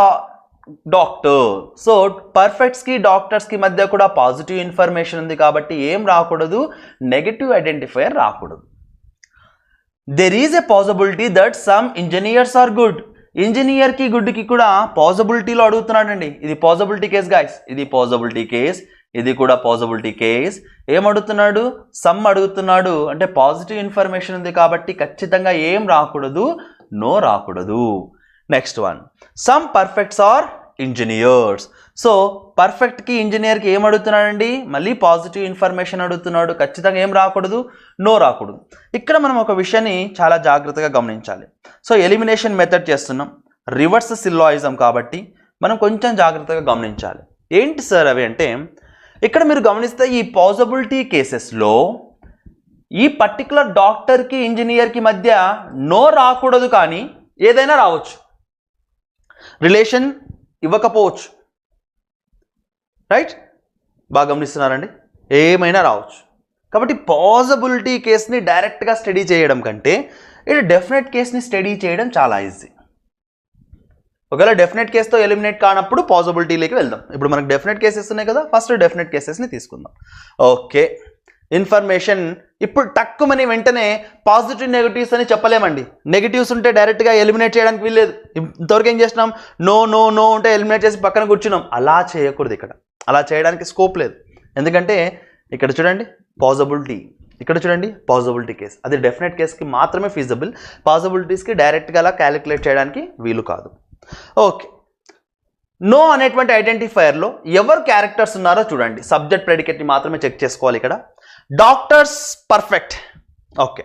[SPEAKER 2] doctor. So పర్ఫెక్ట్స్కి డాక్టర్స్కి మధ్య కూడా పాజిటివ్ ఇన్ఫర్మేషన్ ఉంది కాబట్టి ఏం రాకూడదు? నెగటివ్ ఐడెంటిఫైయర్ రాకూడదు. There is a possibility that some engineers are good. ఇంజనీర్కి గుడ్కి కూడా పాసిబిలిటీలో అడుగుతున్నాడండి. ఇది పాసిబిలిటీ కేస్ గాయస్, ఇది పాసిబిలిటీ కేస్, ఇది కూడా పాసిబిలిటీ కేస్. ఏం అడుగుతున్నాడు? సమ్ అడుగుతున్నాడు. అంటే పాజిటివ్ ఇన్ఫర్మేషన్ ఉంది కాబట్టి ఖచ్చితంగా ఏం రాకూడదు? నో రాకూడదు. Next one, some perfects are engineers. So పర్ఫెక్ట్కి ఇంజనీర్కి ఏం అడుగుతున్నాడండి? మళ్ళీ పాజిటివ్ ఇన్ఫర్మేషన్ అడుగుతున్నాడు. ఖచ్చితంగా ఏం రాకూడదు? నో రాకూడదు. ఇక్కడ మనం ఒక విషయాన్ని చాలా జాగ్రత్తగా గమనించాలి. సో ఎలిమినేషన్ మెథడ్ చేస్తున్నాం, రివర్స్ సిల్లాయిజం కాబట్టి మనం కొంచెం జాగ్రత్తగా గమనించాలి. ఏంటి సార్ అవి అంటే, ఇక్కడ మీరు గమనిస్తే ఈ పాసిబిలిటీ కేసెస్లో ఈ పర్టికులర్ డాక్టర్కి ఇంజనీర్కి మధ్య నో రాకూడదు, కానీ ఏదైనా రావచ్చు. రిలేషన్ ఇవ్వకపోవచ్చు. రైట్, బాగా గమనిస్తున్నారండి, ఏమైనా రావచ్చు. కాబట్టి పాసిబిలిటీ కేస్ని డైరెక్ట్గా స్టడీ చేయడం కంటే ఇది డెఫినెట్ కేస్ని స్టడీ చేయడం చాలా ఈజీ. ఒకవేళ డెఫినెట్ కేస్తో ఎలిమినేట్ కానప్పుడు పాసిబిలిటీలోకి వెళ్దాం. ఇప్పుడు మనకు డెఫినెట్ కేసెస్ ఉన్నాయి కదా, ఫస్ట్ డెఫినెట్ కేసెస్ని తీసుకుందాం. ఓకే, ఇన్ఫర్మేషన్ ఇప్పుడు టక్కుమని వెంటనే పాజిటివ్ నెగిటివ్స్ అని చెప్పలేమండి. నెగిటివ్స్ ఉంటే డైరెక్ట్గా ఎలిమినేట్ చేయడానికి వీల్లేదు. ఇంతవరకు ఏం చేసినాం? నో నో నో ఉంటే ఎలిమినేట్ చేసి పక్కన కూర్చున్నాం. అలా చేయకూడదు. ఇక్కడ అలా చేయడానికి స్కోప్ లేదు. ఎందుకంటే ఇక్కడ చూడండి పాసిబిలిటీ, ఇక్కడ చూడండి పాసిబిలిటీ కేస్, అది డెఫినెట్ కేస్కి మాత్రమే ఫీజిబుల్. పాసిబిలిటీస్కి డైరెక్ట్గా అలా క్యాలిక్యులేట్ చేయడానికి వీలు కాదు. ఓకే, నో అనేటువంటి ఐడెంటిఫైయర్లో ఎవరు క్యారెక్టర్స్ ఉన్నారో చూడండి. సబ్జెక్ట్ ప్రెడికేట్ని మాత్రమే చెక్ చేసుకోవాలి. ఇక్కడ డాక్టర్స్ పర్ఫెక్ట్. ఓకే,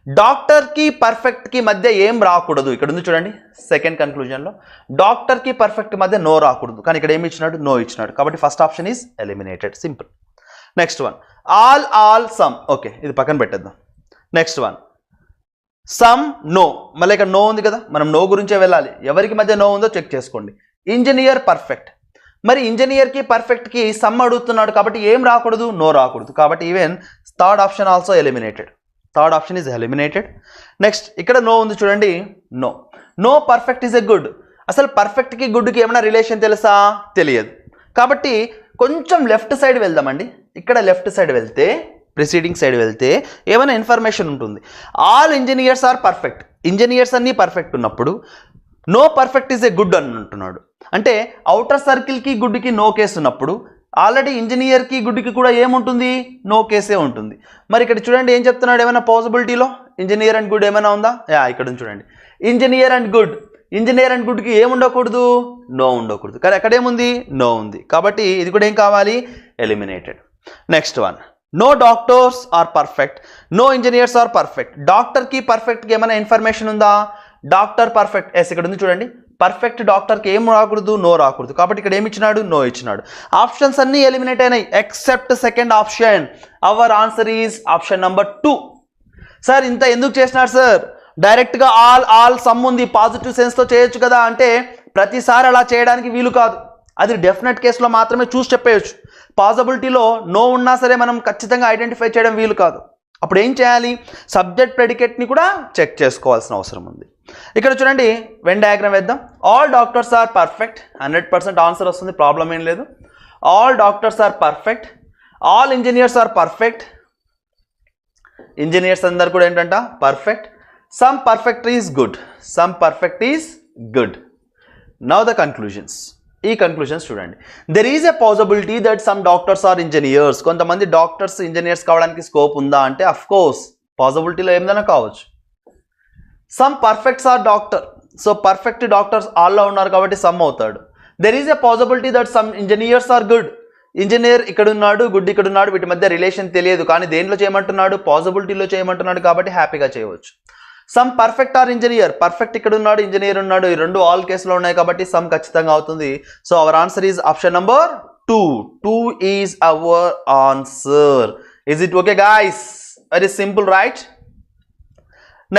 [SPEAKER 2] డాక్టర్కి పర్ఫెక్ట్కి మధ్య ఏం రాకూడదు. ఇక్కడ ఉంది చూడండి, సెకండ్ కన్క్లూజన్లో డాక్టర్కి పర్ఫెక్ట్ మధ్య నో రాకూడదు, కానీ ఇక్కడ ఏమి ఇచ్చినాడు? నో ఇచ్చినాడు. కాబట్టి first option is eliminated. Simple. Next one, all some. Okay, ఇది పక్కన పెట్టేద్దాం. Next one, some no. మళ్ళీ ఇక్కడ నో ఉంది కదా, మనం నో గురించే వెళ్ళాలి. ఎవరికి మధ్య నో ఉందో చెక్ చేసుకోండి. Engineer perfect. మరి ఇంజనీర్కి పర్ఫెక్ట్కి సమ్ అడుగుతున్నాడు కాబట్టి ఏం రాకూడదు? నో రాకూడదు. కాబట్టి even third option also eliminated. Third option is eliminated. Next, ఇక్కడ నో ఉంది చూడండి. No no perfect is a good. అసలు పర్ఫెక్ట్కి గుడ్కి ఏమైనా రిలేషన్ తెలుసా? తెలియదు. కాబట్టి కొంచెం లెఫ్ట్ సైడ్ వెళ్దామండి. ఇక్కడ లెఫ్ట్ సైడ్ వెళ్తే, ప్రిసీడింగ్ సైడ్ వెళ్తే ఏమైనా ఇన్ఫర్మేషన్ ఉంటుంది. All engineers are perfect. Engineers అన్నీ పర్ఫెక్ట్ ఉన్నప్పుడు no perfect is a good అని అంటున్నాడు. అంటే అవుటర్ సర్కిల్కి గుడ్కి నో కేసు ఉన్నప్పుడు ఆల్రెడీ ఇంజనీర్కి గుడ్కి కూడా ఏముంటుంది? నో కేసే ఉంటుంది. మరి ఇక్కడ చూడండి ఏం చెప్తున్నాడు? ఏమైనా పాసిబిలిటీలో ఇంజనీర్ అండ్ గుడ్ ఏమైనా ఉందా? ఇక్కడ చూడండి, engineer and good. Engineer and గుడ్కి ఏముండకూడదు? నో ఉండకూడదు. కానీ అక్కడ ఏముంది? నో ఉంది. కాబట్టి ఇది కూడా ఏం కావాలి? Eliminated. Next one, no doctors are perfect, no engineers are perfect. డాక్టర్కి పర్ఫెక్ట్కి ఏమైనా ఇన్ఫర్మేషన్ ఉందా? Doctor perfect. ఎస్, ఇక్కడ ఉంది చూడండి, పర్ఫెక్ట్ డాక్టర్కి ఏం రాకూడదు? నో రాకూడదు. కాబట్టి ఇక్కడ ఏమి ఇచ్చినాడు? నో ఇచ్చినాడు. ఆప్షన్స్ అన్నీ ఎలిమినేట్ అయినాయి except second option. Hour answer is option number 2. Sir ఇంత ఎందుకు చేసినారు సార్? డైరెక్ట్గా ఆల్ సమ్ ఉంది, పాజిటివ్ సెన్స్తో చేయొచ్చు కదా అంటే ప్రతిసారి అలా చేయడానికి వీలు కాదు. అది డెఫినెట్ కేసులో మాత్రమే చూసి చెప్పేయచ్చు. పాసిబిలిటీలో నో ఉన్నా సరే మనం ఖచ్చితంగా ఐడెంటిఫై చేయడం వీలు కాదు. అప్పుడు ఏం చేయాలి? సబ్జెక్ట్ ప్రెడికేట్ని కూడా చెక్ చేసుకోవాల్సిన అవసరం ఉంది. ఇక్కడ చూడండి, వెన్ డయాగ్రామ్ వేద్దాం. All doctors are perfect. 100% answer వస్తుంది, ప్రాబ్లం ఏం లేదు. All doctors are perfect. All engineers are perfect. Engineers అందరు కూడా ఏంటంట? Perfect. Some perfect is good. Some perfect is good. Now the conclusions. ఈ కన్క్లూజన్స్ చూడండి. There is a possibility that some doctors are engineers. కొంతమంది doctors engineers కావడానికి scope ఉందా అంటే of course పాసిబిలిటీలో ఏమైనా కావచ్చు. Some perfects are doctor. So perfect doctors ఆల్లో ఉన్నారు కాబట్టి సమ్ అవుతాడు. There is a possibility that some engineers are good. Engineer ఇక్కడ ఉన్నాడు, గుడ్ ఇక్కడ ఉన్నాడు, వీటి మధ్య రిలేషన్ తెలియదు, కానీ దేంట్లో చేయమంటున్నాడు, పాసిబిలిటీలో చేయమంటున్నాడు కాబట్టి హ్యాపీగా చేయవచ్చు. Some perfect are engineer, perfect ఇక్కడ ఉన్నాడు, ఇంజనీర్ ఉన్నాడు, ఈ రెండు ఆల్ కేసులో ఉన్నాయి కాబట్టి సమ్ ఖచ్చితంగా అవుతుంది. So our answer is option number 2. 2 is our answer. Is it okay guys? Very simple, right?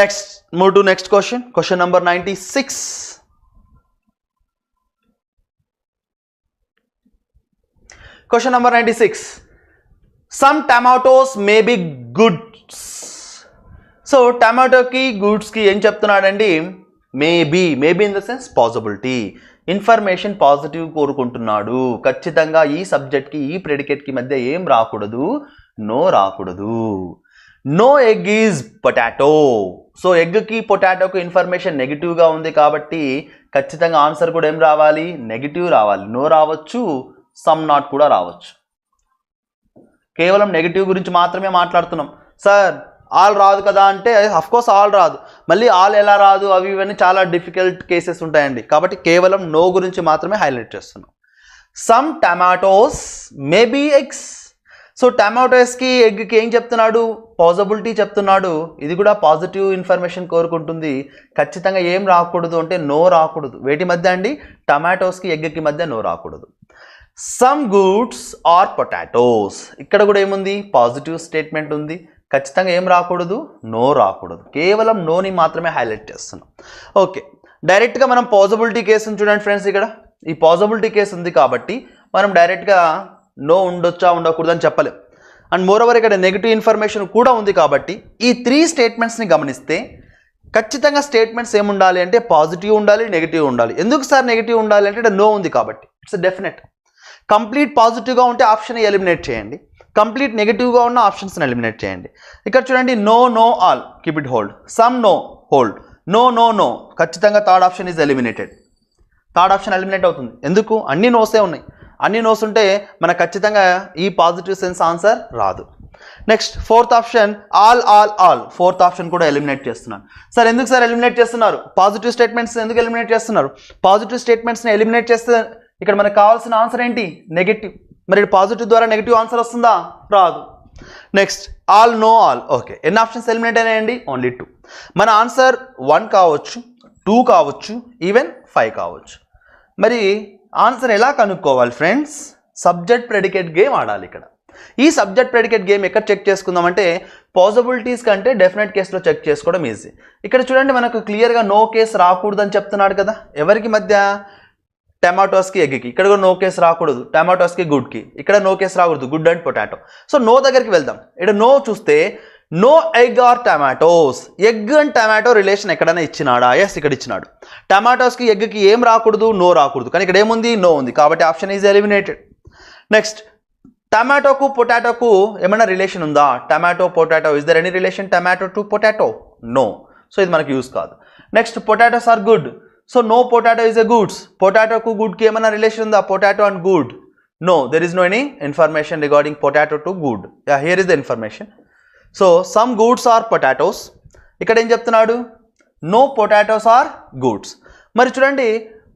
[SPEAKER 2] Next move to next question. Question number 96. Question number 96. Some tomatoes may be goods. So టమాటోకి గూడ్స్కి ఏం చెప్తున్నాడండి? Maybe in the sense possibility. Information positive కోరుకుంటున్నాడు. ఖచ్చితంగా ఈ సబ్జెక్ట్కి ఈ ప్రెడికేట్కి మధ్య ఏం రాకూడదు? నో రాకూడదు. No egg is potato. So ఎగ్కి పొటాటోకి ఇన్ఫర్మేషన్ నెగిటివ్గా ఉంది కాబట్టి ఖచ్చితంగా ఆన్సర్ కూడా ఏం రావాలి? నెగిటివ్ రావాలి. నో రావచ్చు, సమ్ నాట్ కూడా రావచ్చు. కేవలం నెగిటివ్ గురించి మాత్రమే మాట్లాడుతున్నాం. సార్ ఆల్ రాదు కదా అంటే అఫ్కోర్స్ ఆల్ రాదు, మళ్ళీ ఆల్ ఎలా రాదు, అవి ఇవన్నీ చాలా డిఫికల్ట్ కేసెస్ ఉంటాయండి. కాబట్టి కేవలం నో గురించి మాత్రమే హైలైట్ చేస్తున్నాం. Some tomatoes may be eggs. So టమాటోస్కి ఎగ్కి ఏం చెప్తున్నాడు? పాసిబిలిటీ చెప్తున్నాడు. ఇది కూడా పాజిటివ్ ఇన్ఫర్మేషన్ కోరుకుంటుంది. ఖచ్చితంగా ఏం రాకూడదు అంటే నో రాకూడదు. వేటి మధ్య అండి? టమాటోస్కి ఎగ్కి మధ్య నో రాకూడదు. Some goods are potatoes. ఇక్కడ కూడా ఏముంది? పాజిటివ్ స్టేట్మెంట్ ఉంది. ఖచ్చితంగా ఏం రాకూడదు? నో రాకూడదు. కేవలం నోని మాత్రమే హైలైట్ చేస్తున్నాం. ఓకే, డైరెక్ట్గా మనం పాసిబిలిటీ కేసుని చూడండి ఫ్రెండ్స్. ఇక్కడ ఈ పాసిబిలిటీ కేసు ఉంది కాబట్టి మనం డైరెక్ట్గా నో ఉండొచ్చా ఉండకూడదు అని చెప్పలేం. అండ్ మోరోవర్ ఇక్కడ నెగిటివ్ ఇన్ఫర్మేషన్ కూడా ఉంది కాబట్టి ఈ 3 స్టేట్మెంట్స్ని గమనిస్తే ఖచ్చితంగా స్టేట్మెంట్స్ ఏముండాలి అంటే పాజిటివ్ ఉండాలి, నెగిటివ్ ఉండాలి. ఎందుకు సార్ నెగిటివ్ ఉండాలి అంటే ఇక్కడ నో ఉంది కాబట్టి. It's definite. కంప్లీట్ పాజిటివ్గా ఉంటే ఆప్షన్ ఎలిమినేట్ చేయండి, కంప్లీట్ నెగిటివ్గా ఉన్న ఆప్షన్స్ని ఎలిమినేట్ చేయండి. ఇక్కడ చూడండి, no all keep it hold, some no hold, no ఖచ్చితంగా third option is eliminated. Third option eliminate అవుతుంది. ఎందుకు? అన్ని నోసే ఉన్నాయి. అన్ని నోస్ ఉంటే మనకు ఖచ్చితంగా ఈ పాజిటివ్ సెన్స్ ఆన్సర్ రాదు. Next fourth option all. Fourth option కూడా ఎలిమినేట్ చేస్తున్నాను. సార్ ఎందుకు సార్ ఎలిమినేట్ చేస్తున్నారు? పాజిటివ్ స్టేట్మెంట్స్ ఎందుకు ఎలిమినేట్ చేస్తున్నారు? పాజిటివ్ స్టేట్మెంట్స్ని ఎలిమినేట్ చేస్తే ఇక్కడ మనకు కావాల్సిన ఆన్సర్ ఏంటి? నెగటివ్. మరి పాజిటివ్ ద్వారా నెగిటివ్ ఆన్సర్ వస్తుందా? రాదు. Next no all. ఓకే, ఎన్ని ఆప్షన్స్ ఎలిమినేట్ అయినాయండి? ఓన్లీ 2. మన ఆన్సర్ 1 కావచ్చు, 2 కావచ్చు, ఈవెన్ 5 కావచ్చు. మరి ఆన్సర్ ఎలా కనుక్కోవాలి ఫ్రెండ్స్? సబ్జెక్ట్ ప్రెడికేట్ గేమ్ ఆడాలి. ఇక్కడ ఈ సబ్జెక్ట్ ప్రెడికేట్ గేమ్ ఎక్కడ చెక్ చేసుకుందామంటే పాసిబిలిటీస్ కంటే డెఫినెట్ కేసులో చెక్ చేసుకోవడం ఈజీ. ఇక్కడ చూడండి, మనకు క్లియర్గా నో కేసు రాకూడదని చెప్తున్నాడు కదా. ఎవరికి మధ్య? టమాటోస్కి ఎగ్కి. ఇక్కడ కూడా నో కేసు రాకూడదు. టమాటోస్కి గుడ్కి. ఇక్కడ నో కేసు రాకూడదు, good and potato. So no దగ్గరికి వెళ్దాం. ఇక్కడ నో చూస్తే no egg are tomatoes. Egg and tomato relation ఎక్కడైనా ఇచ్చినాడా? ఎస్, ఇక్కడ ఇచ్చినాడు. టమాటోస్కి ఎగ్కి ఏం రాకూడదు? నో రాకూడదు. కానీ ఇక్కడ ఏముంది? నో ఉంది. కాబట్టి ఆప్షన్ ఈజ్ ఎలిమినేటెడ్. నెక్స్ట్ టమాటోకు పొటాటోకు ఏమైనా రిలేషన్ ఉందా? Tomato potato, is there any relation tomato to potato? No. So ఇది మనకి యూజ్ కాదు. Next potatoes are good. So no potato is a goods. పొటాటోకు గుడ్కి ఏమైనా రిలేషన్ ఉందా? Potato and good? No, there is no any information regarding potato to good. Here is the information. So some goods are potatoes. ఇక్కడ ఏం చెప్తున్నాడు? No potatoes are goods. మరి చూడండి,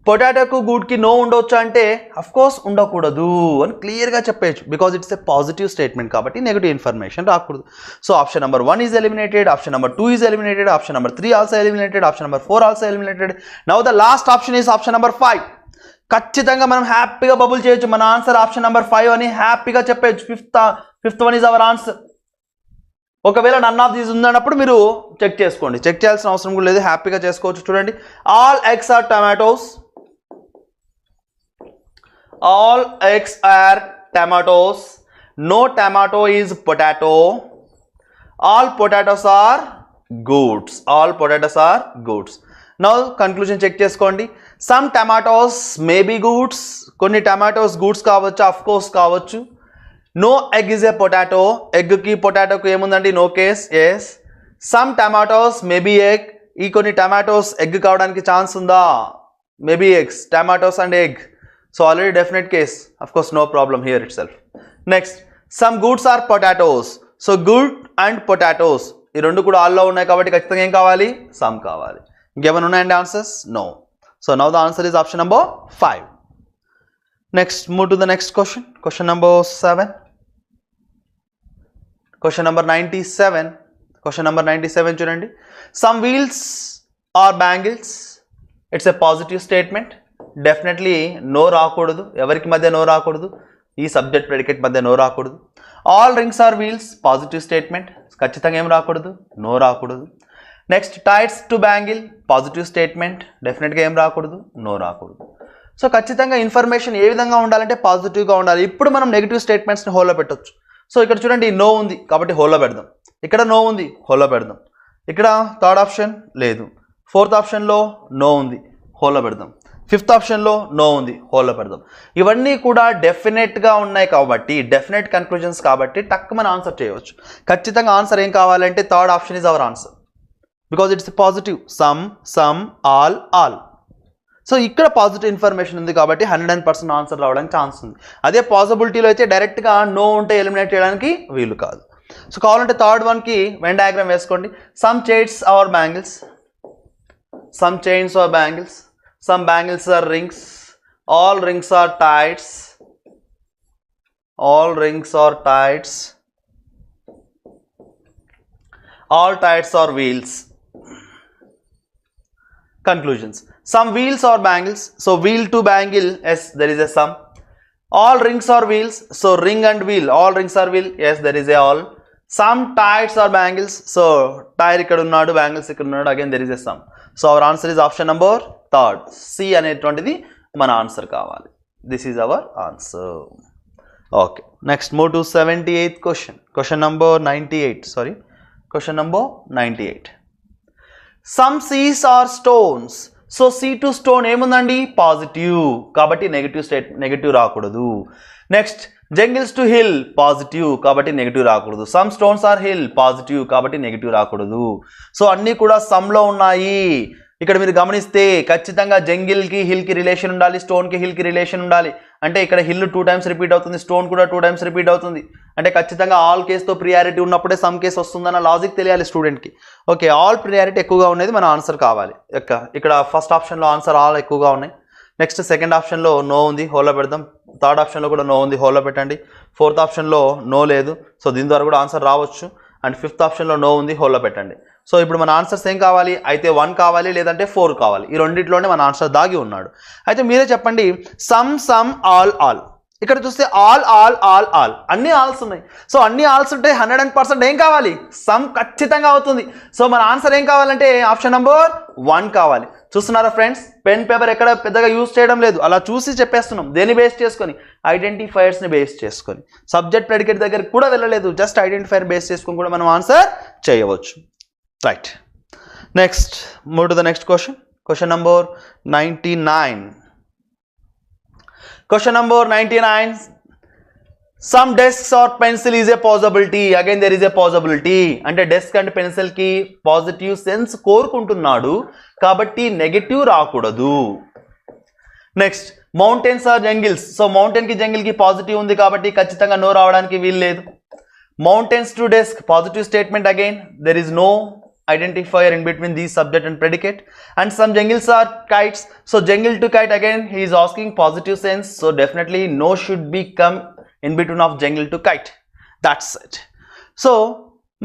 [SPEAKER 2] పొటాటోకు గుడ్కి no ఉండొచ్చు అంటే అఫ్కోర్స్ ఉండకూడదు అని క్లియర్గా చెప్పేయచ్చు. Because it's a positive statement కాబట్టి నెగిటివ్ ఇన్ఫర్మేషన్ రాకూడదు. So option number 1 is eliminated, option number 2 is eliminated, option number 3 also eliminated, option number 4 also eliminated. Now the last option is option number 5. ఖచ్చితంగా మనం హ్యాపీగా bubble చేయొచ్చు. మన answer option number 5 అని హ్యాపీగా చెప్పేయచ్చు. Fifth one is our answer. ఒకవేళ none of these ఉందన్నప్పుడు మీరు చెక్ చేసుకోండి. చెక్ చేయాల్సిన అవసరం కూడా లేదు, హ్యాపీగా చేసుకోవచ్చు. చూడండి, all eggs are tomatoes. All eggs are tomatoes. No tomato is potato. All potatoes are goods. All potatoes are goods. Now conclusion check చేసుకోండి. Some tomatoes may be goods. కొన్ని టమాటోస్ గూడ్స్ కావచ్చు, of course. No egg is a potato. ఎగ్కి పొటాటోకి ఏముందండి? No case. Yes. Some tomatoes may be egg. ఈ కొన్ని tomatoes egg కావడానికి chance ఉందా? May be eggs. Tomatoes and egg. So already definite case. Of course no problem here itself. Next some goods are potatoes. So good and potatoes. ఈ రెండు కూడా ఆల్లో ఉన్నాయి కాబట్టి ఖచ్చితంగా ఏం కావాలి? సమ్ కావాలి. ఇంకేమైనా ఉన్నాయండి answers? No. So now the answer is option number 5. Next move to the next question. Question number 7. Question number 97. Question number 97 చూడండి. Some wheels are bangles, it's a positive statement. Definitely no రాకూడదు. ఎవరికి మధ్య no రాకూడదు? ఈ subject predicate మధ్య no రాకూడదు. All rings are wheels, positive statement. ఖచ్చితంగా ఏం రాకూడదు? నో రాకూడదు. Next tights to bangle, positive statement. డెఫినెట్గా ఏం రాకూడదు? నో రాకూడదు. సో ఖచ్చితంగా ఇన్ఫర్మేషన్ ఏ విధంగా ఉండాలంటే పాజిటివ్గా ఉండాలి. ఇప్పుడు మనం నెగిటివ్ స్టేట్మెంట్స్ని హోల్లో పెట్టొచ్చు. సో ఇక్కడ చూడండి నో ఉంది కాబట్టి హోల్లో పెడదాం. ఇక్కడ నో ఉంది, హోల్లో పెడదాం. ఇక్కడ థర్డ్ ఆప్షన్ లేదు. ఫోర్త్ ఆప్షన్లో నో ఉంది, హోల్లో పెడదాం. ఫిఫ్త్ ఆప్షన్లో నో ఉంది, హోల్లో పెడదాం. ఇవన్నీ కూడా డెఫినెట్గా ఉన్నాయి కాబట్టి, డెఫినెట్ కన్క్లూజన్స్ కాబట్టి టక్ మన ఆన్సర్ చేయవచ్చు. ఖచ్చితంగా ఆన్సర్ ఏం కావాలంటే third option is our answer, because it's positive. Some all. So ఇక్కడ పాజిటివ్ ఇన్ఫర్మేషన్ ఉంది కాబట్టి 100% ఆన్సర్ రావడానికి ఛాన్స్ ఉంది. అదే పాసిబిలిటీలో అయితే డైరెక్ట్గా నో ఉంటే ఎలిమినేట్ చేయడానికి వీలు కాదు. సో కావాలంటే థర్డ్ వన్కి వెన్ డయాగ్రామ్ వేసుకోండి. Some chains are bangles, some chains are bangles, some bangles are rings, all rings are tights, all rings are tights, all tights are wheels. Conclusions. Some wheels are bangles, so wheel to bangle, yes there is a sum. All rings are wheels, so ring and wheel, all rings are wheel, yes there is a all. Some tights are bangles, so tire ikkada unnadu, bangles ikkada unnadu, again there is a sum. So our answer is option number 3rd, C అనేటువంటిది మన answer కావాలి. This is our answer. Okay, next move to 78th question. Question number 98, sorry, question number 98. Some Cs are stones, so sea to stone ఏముందండి? Positive కాబట్టి negative రాకూడదు. Next jungles to hill, positive కాబట్టి negative రాకూడదు. Some stones are hill, positive కాబట్టి negative రాకూడదు. So అన్నీ కూడా సమ్లో ఉన్నాయి. ఇక్కడ మీరు గమనిస్తే ఖచ్చితంగా జంగిల్కి హిల్కి రిలేషన్ ఉండాలి, స్టోన్కి హిల్కి రిలేషన్ ఉండాలి. అంటే ఇక్కడ హిల్ 2 times రిపీట్ అవుతుంది, స్టోన్ కూడా 2 times రిపీట్ అవుతుంది. అంటే ఖచ్చితంగా ఆల్ కేసుతో ప్రియారిటీ ఉన్నప్పుడే సమ్ కేసు వస్తుందన్న లాజిక్ తెలియాలి స్టూడెంట్కి. ఓకే, ఆల్ ప్రియారిటీ ఎక్కువగా ఉన్నది మన ఆన్సర్ కావాలి. ఇక్కడ ఫస్ట్ ఆప్షన్లో ఆన్సర్ ఆల్ ఎక్కువగా ఉన్నాయి. నెక్స్ట్ సెకండ్ ఆప్షన్లో నో ఉంది, హోల్లో పెడదాం. థర్డ్ ఆప్షన్లో కూడా నో ఉంది, హోల్లో పెట్టండి. ఫోర్త్ ఆప్షన్లో నో లేదు, సో దీని ద్వారా కూడా ఆన్సర్ రావచ్చు. అండ్ ఫిఫ్త్ ఆప్షన్లో నో ఉంది, హోల్లో పెట్టండి. సో ఇప్పుడు మన ఆన్సర్స్ ఏం కావాలి? అయితే 1 కావాలి లేదంటే 4 కావాలి. ఈ రెండిట్లోనే మన ఆన్సర్ దాగి ఉన్నాడు. అయితే మీరే చెప్పండి. Some all. ఇక్కడ చూస్తే ఆల్ అన్ని ఆల్స్ ఉన్నాయి. సో అన్ని ఆల్స్ ఉంటే 100% ఏం కావాలి? సమ్ ఖచ్చితంగా అవుతుంది. సో మన ఆన్సర్ ఏం కావాలంటే ఆప్షన్ నెంబర్ 1 కావాలి. చూస్తున్నారా ఫ్రెండ్స్, పెన్ పేపర్ ఎక్కడ పెద్దగా యూజ్ చేయడం లేదు, అలా చూసి చెప్పేస్తున్నాం. దేని బేస్ చేసుకొని? ఐడెంటిఫైయర్స్ని బేస్ చేసుకొని. సబ్జెక్ట్ ప్రెడికేట్ దగ్గర కూడా వెళ్ళలేదు, జస్ట్ ఐడెంటిఫైయర్ బేస్ చేసుకొని కూడా మనం ఆన్సర్ చేయవచ్చు. Right, next move to the next question. Question number 99. Question number 99. Some desks or pencil is a possibility. Again there is a possibility. అంటే డెస్క్ అండ్ పెన్సిల్ కి positive sense కోరుకుంటున్నాడు కాబట్టి negative రాకూడదు. Next mountains are jungles. So mountain కి jungle కి positive ఉంది కాబట్టి ఖచ్చితంగా నో రావడానికి వీలు లేదు. Mountains to desk, positive statement. Again there is no identifier in between these subject and predicate. And some jungles are kites, so jungle to kite, again he is asking positive sense, so definitely no should be come in between of jungle to kite. That's it. So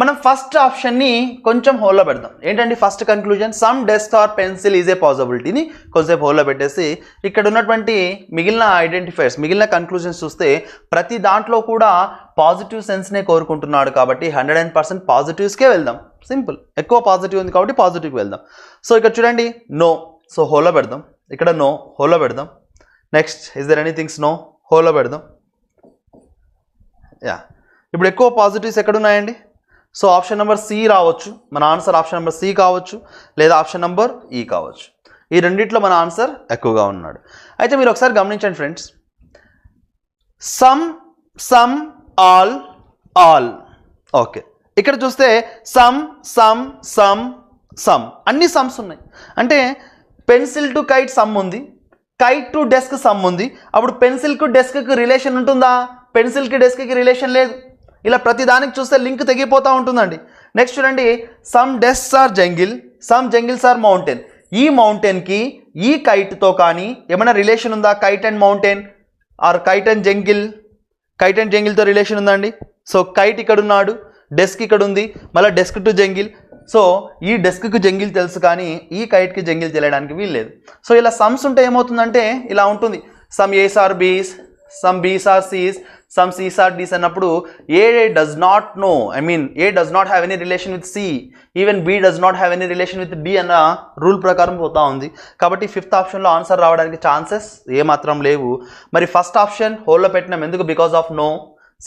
[SPEAKER 2] మనం first ఆప్షన్ని కొంచెం హోల్లో పెడదాం. ఏంటంటే first conclusion, some desk are pencil is a పాసిబిలిటీని కొంచెంసేపు హోల్లో పెట్టేసి ఇక్కడ ఉన్నటువంటి మిగిలిన ఐడెంటిఫైర్స్, మిగిలిన కన్క్లూజన్స్ చూస్తే ప్రతి దాంట్లో కూడా పాజిటివ్ సెన్స్నే కోరుకుంటున్నాడు కాబట్టి 100% పాజిటివ్స్కే వెళ్దాం. సింపుల్, ఎక్కువ పాజిటివ్ ఉంది కాబట్టి పాజిటివ్కి వెళ్దాం. సో ఇక్కడ చూడండి నో, సో హోల్లో పెడదాం. ఇక్కడ నో, హోల్లో పెడదాం. Next is there anythings? No, హోల్లో పెడదాం. యా, ఇప్పుడు ఎక్కువ పాజిటివ్స్ ఎక్కడున్నాయండి? సో ఆప్షన్ నెంబర్ సి రావచ్చు, మన ఆన్సర్ ఆప్షన్ నెంబర్ సి కావచ్చు, లేదా ఆప్షన్ నెంబర్ ఈ కావచ్చు. ఈ రెండిట్లో మన ఆన్సర్ ఎక్కువగా ఉన్నాడు. అయితే మీరు ఒకసారి గమనించండి ఫ్రెండ్స్, సమ్ ఆల్. ఓకే, ఇక్కడ చూస్తే సమ్ అన్ని సమ్స్ ఉన్నాయి. అంటే పెన్సిల్ టు కైట్ సమ్ ఉంది, కైట్ టు డెస్క్ సమ్ ఉంది. అప్పుడు పెన్సిల్కు డెస్క్కి రిలేషన్ ఉంటుందా? పెన్సిల్కి డెస్క్కి రిలేషన్ లేదు. ఇలా ప్రతి దానికి చూస్తే లింక్ తెగిపోతూ ఉంటుందండి. నెక్స్ట్ చూడండి, some desks are jungle, some jungles are mountain. ఈ మౌంటైన్కి ఈ కైట్తో కానీ ఏమైనా రిలేషన్ ఉందా? Kite and mountain or kite and jungle, kite and జంగిల్తో రిలేషన్ ఉందండి. సో కైట్ ఇక్కడ ఉన్నాడు, డెస్క్ ఇక్కడ ఉంది, మళ్ళీ డెస్క్ టు జంగిల్. సో ఈ డెస్క్కి జంగిల్ తెలుసు కానీ ఈ కైట్కి జంగిల్ తెలియడానికి వీల్లేదు. సో ఇలా సమ్స్ ఉంటే ఏమవుతుందంటే ఇలా ఉంటుంది, some A's are B's, some B's are C's, some Cs are D's అన్నప్పుడు A does not no, I mean A does not have any relation with C, even B does not have any relation with D అన్న rule ప్రకారం పోతా ఉంది. కాబట్టి fifth ఆప్షన్లో answer రావడానికి chances ఏమాత్రం లేవు. మరి ఫస్ట్ ఆప్షన్ హోల్లో పెట్టినాం ఎందుకు? Because of no.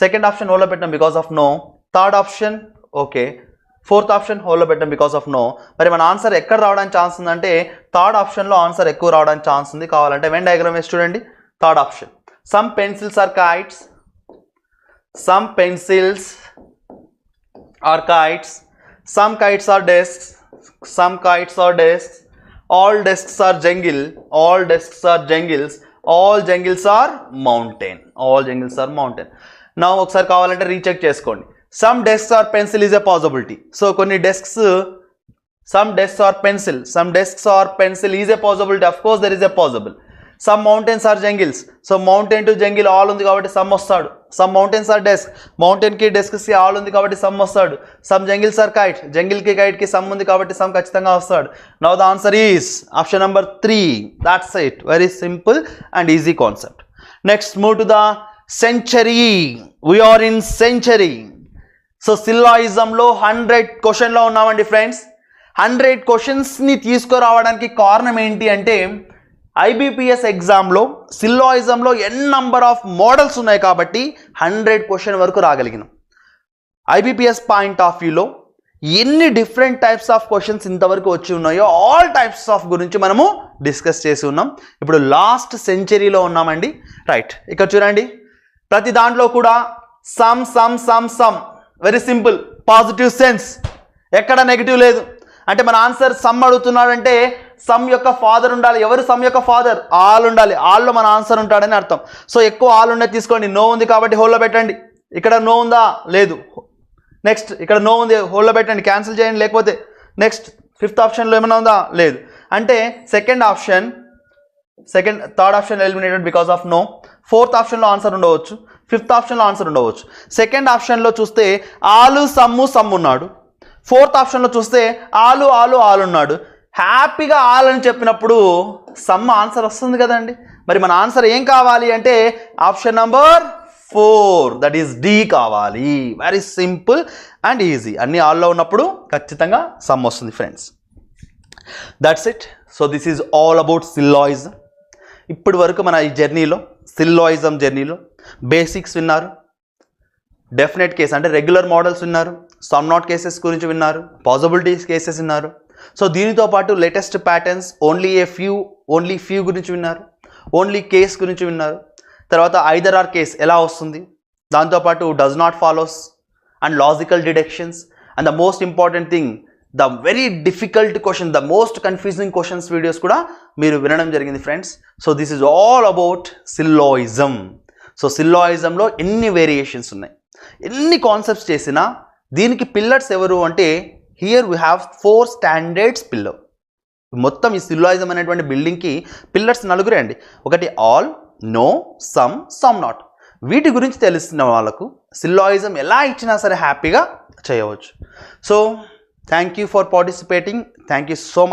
[SPEAKER 2] Second option హోల్లో పెట్టినాం because of no. Third option okay. Fourth option హోల్లో పెట్టాం బికాస్ ఆఫ్ నో. మరి మన ఆన్సర్ ఎక్కడ రావడానికి ఛాన్స్ ఉందంటే థర్డ్ ఆప్షన్లో ఆన్సర్ ఎక్కువ రావడానికి ఛాన్స్ ఉంది. కావాలంటే వెన్ డయాగ్రామ్ వేసి చూడండి. Third option, some pencils are kites, some pencils are kites, some kites are desks, some kites are desks, all desks are jungle, all desks are jungles, all jungles are mountain, all jungles are mountain. నా ఒకసారి కావాలంటే recheck చేసుకోండి. Some desks are pencil is a possibility. So కొన్ని desks, some desks are pencil, some desks are pencil is a possibility, of course there is a possible. Some mountains are jungles, so mountain to jungle all ఉంది కాబట్టి some వస్తాడు. Some mountains are desk, మౌంటైన్కి డెస్క్కి all ఉంది కాబట్టి some వస్తాడు. Some jungles are kite, జంగిల్కి కైట్కి సమ్ ఉంది కాబట్టి సమ్ ఖచ్చితంగా వస్తాడు. Now the answer is option number 3. That's it, very simple and easy concept. Next move to the century. We're in century. So సిల్లాయిజంలో 100 క్వశ్చన్లో ఉన్నామండి ఫ్రెండ్స్. 100 క్వశ్చన్స్ని తీసుకురావడానికి కారణం ఏంటి అంటే ఐబీపీఎస్ ఎగ్జామ్లో సిల్లాయిజంలో ఎన్ నంబర్ ఆఫ్ మోడల్స్ ఉన్నాయి కాబట్టి 100 క్వశ్చన్ వరకు రాగలిగినాం. ఐబీపీఎస్ పాయింట్ ఆఫ్ వ్యూలో ఎన్ని డిఫరెంట్ టైప్స్ ఆఫ్ క్వశ్చన్స్ ఇంతవరకు వచ్చి ఉన్నాయో ఆల్ టైప్స్ ఆఫ్ గురించి మనము డిస్కస్ చేసి ఉన్నాం. ఇప్పుడు లాస్ట్ సెంచరీలో ఉన్నామండి. రైట్, ఇక్కడ చూడండి, ప్రతి దాంట్లో కూడా some some some some, very simple, positive sense, ఎక్కడ నెగిటివ్ లేదు. అంటే మన ఆన్సర్ సమ్ అడుగుతున్నాడంటే సమ్ యొక్క ఫాదర్ ఉండాలి. ఎవరు సమ్ యొక్క ఫాదర్? ఆల్ ఉండాలి. ఆల్లో మన ఆన్సర్ ఉంటాడని అర్థం. సో ఎక్కువ ఆల్ ఉండే తీసుకోండి. నో ఉంది కాబట్టి హోల్లో పెట్టండి. ఇక్కడ నో ఉందా? లేదు. నెక్స్ట్ ఇక్కడ నో ఉంది, హోల్లో పెట్టండి, క్యాన్సిల్ చేయండి. లేకపోతే నెక్స్ట్ ఫిఫ్త్ ఆప్షన్లో ఏమైనా ఉందా? లేదు. అంటే second option, third option eliminated because of no. Fourth ఆప్షన్లో ఆన్సర్ ఉండవచ్చు, ఫిఫ్త్ ఆప్షన్లో ఆన్సర్ ఉండవచ్చు. సెకండ్ ఆప్షన్లో చూస్తే ఆలు సమ్ము సమ్ ఉన్నాడు. ఫోర్త్ ఆప్షన్లో చూస్తే ఆలు ఆలు ఆలు ఉన్నాడు. హ్యాపీగా ఆల్ అని చెప్పినప్పుడు సమ్ ఆన్సర్ వస్తుంది కదండి. మరి మన ఆన్సర్ ఏం కావాలి అంటే option number 4, that is D కావాలి. Very simple and easy. అన్ని ఆల్లో ఉన్నప్పుడు ఖచ్చితంగా సమ్ వస్తుంది friends. That's it. So this is all about syllogism. ఇప్పటి వరకు మన ఈ జర్నీలో, సిల్లాయిజం జర్నీలో బేసిక్స్ విన్నారు, డెఫినెట్ కేస్ అంటే రెగ్యులర్ మోడల్స్ విన్నారు, సమ్ నాట్ కేసెస్ గురించి విన్నారు, పాసిబిలిటీస్ కేసెస్ విన్నారు. సో దీనితో పాటు లేటెస్ట్ ప్యాటర్న్స్, ఓన్లీ ఫ్యూ గురించి విన్నారు, ఓన్లీ కేస్ గురించి విన్నారు. తర్వాత ఐదర్ ఆర్ కేస్ ఎలా వస్తుంది, దాంతోపాటు does not follows and logical deductions and the most important thing, the very difficult question, the most confusing questions videos కూడా మీరు వినడం జరిగింది friends. So this is all about syllogism. So సిల్లాయిజంలో ఎన్ని variations ఉన్నాయి, ఎన్ని కాన్సెప్ట్స్ చేసినా దీనికి పిల్లర్స్ ఎవరు అంటే here we have 4 standards pillar. మొత్తం ఈ సిల్లాయిజం అనేటువంటి బిల్డింగ్కి పిల్లర్స్ 4 అండి. ఒకటి all, no, some, some not. వీటి గురించి తెలుస్తున్న వాళ్ళకు సిల్లాయిజం ఎలా ఇచ్చినా సరే హ్యాపీగా చేయవచ్చు. So thank you for participating. Thank you so much.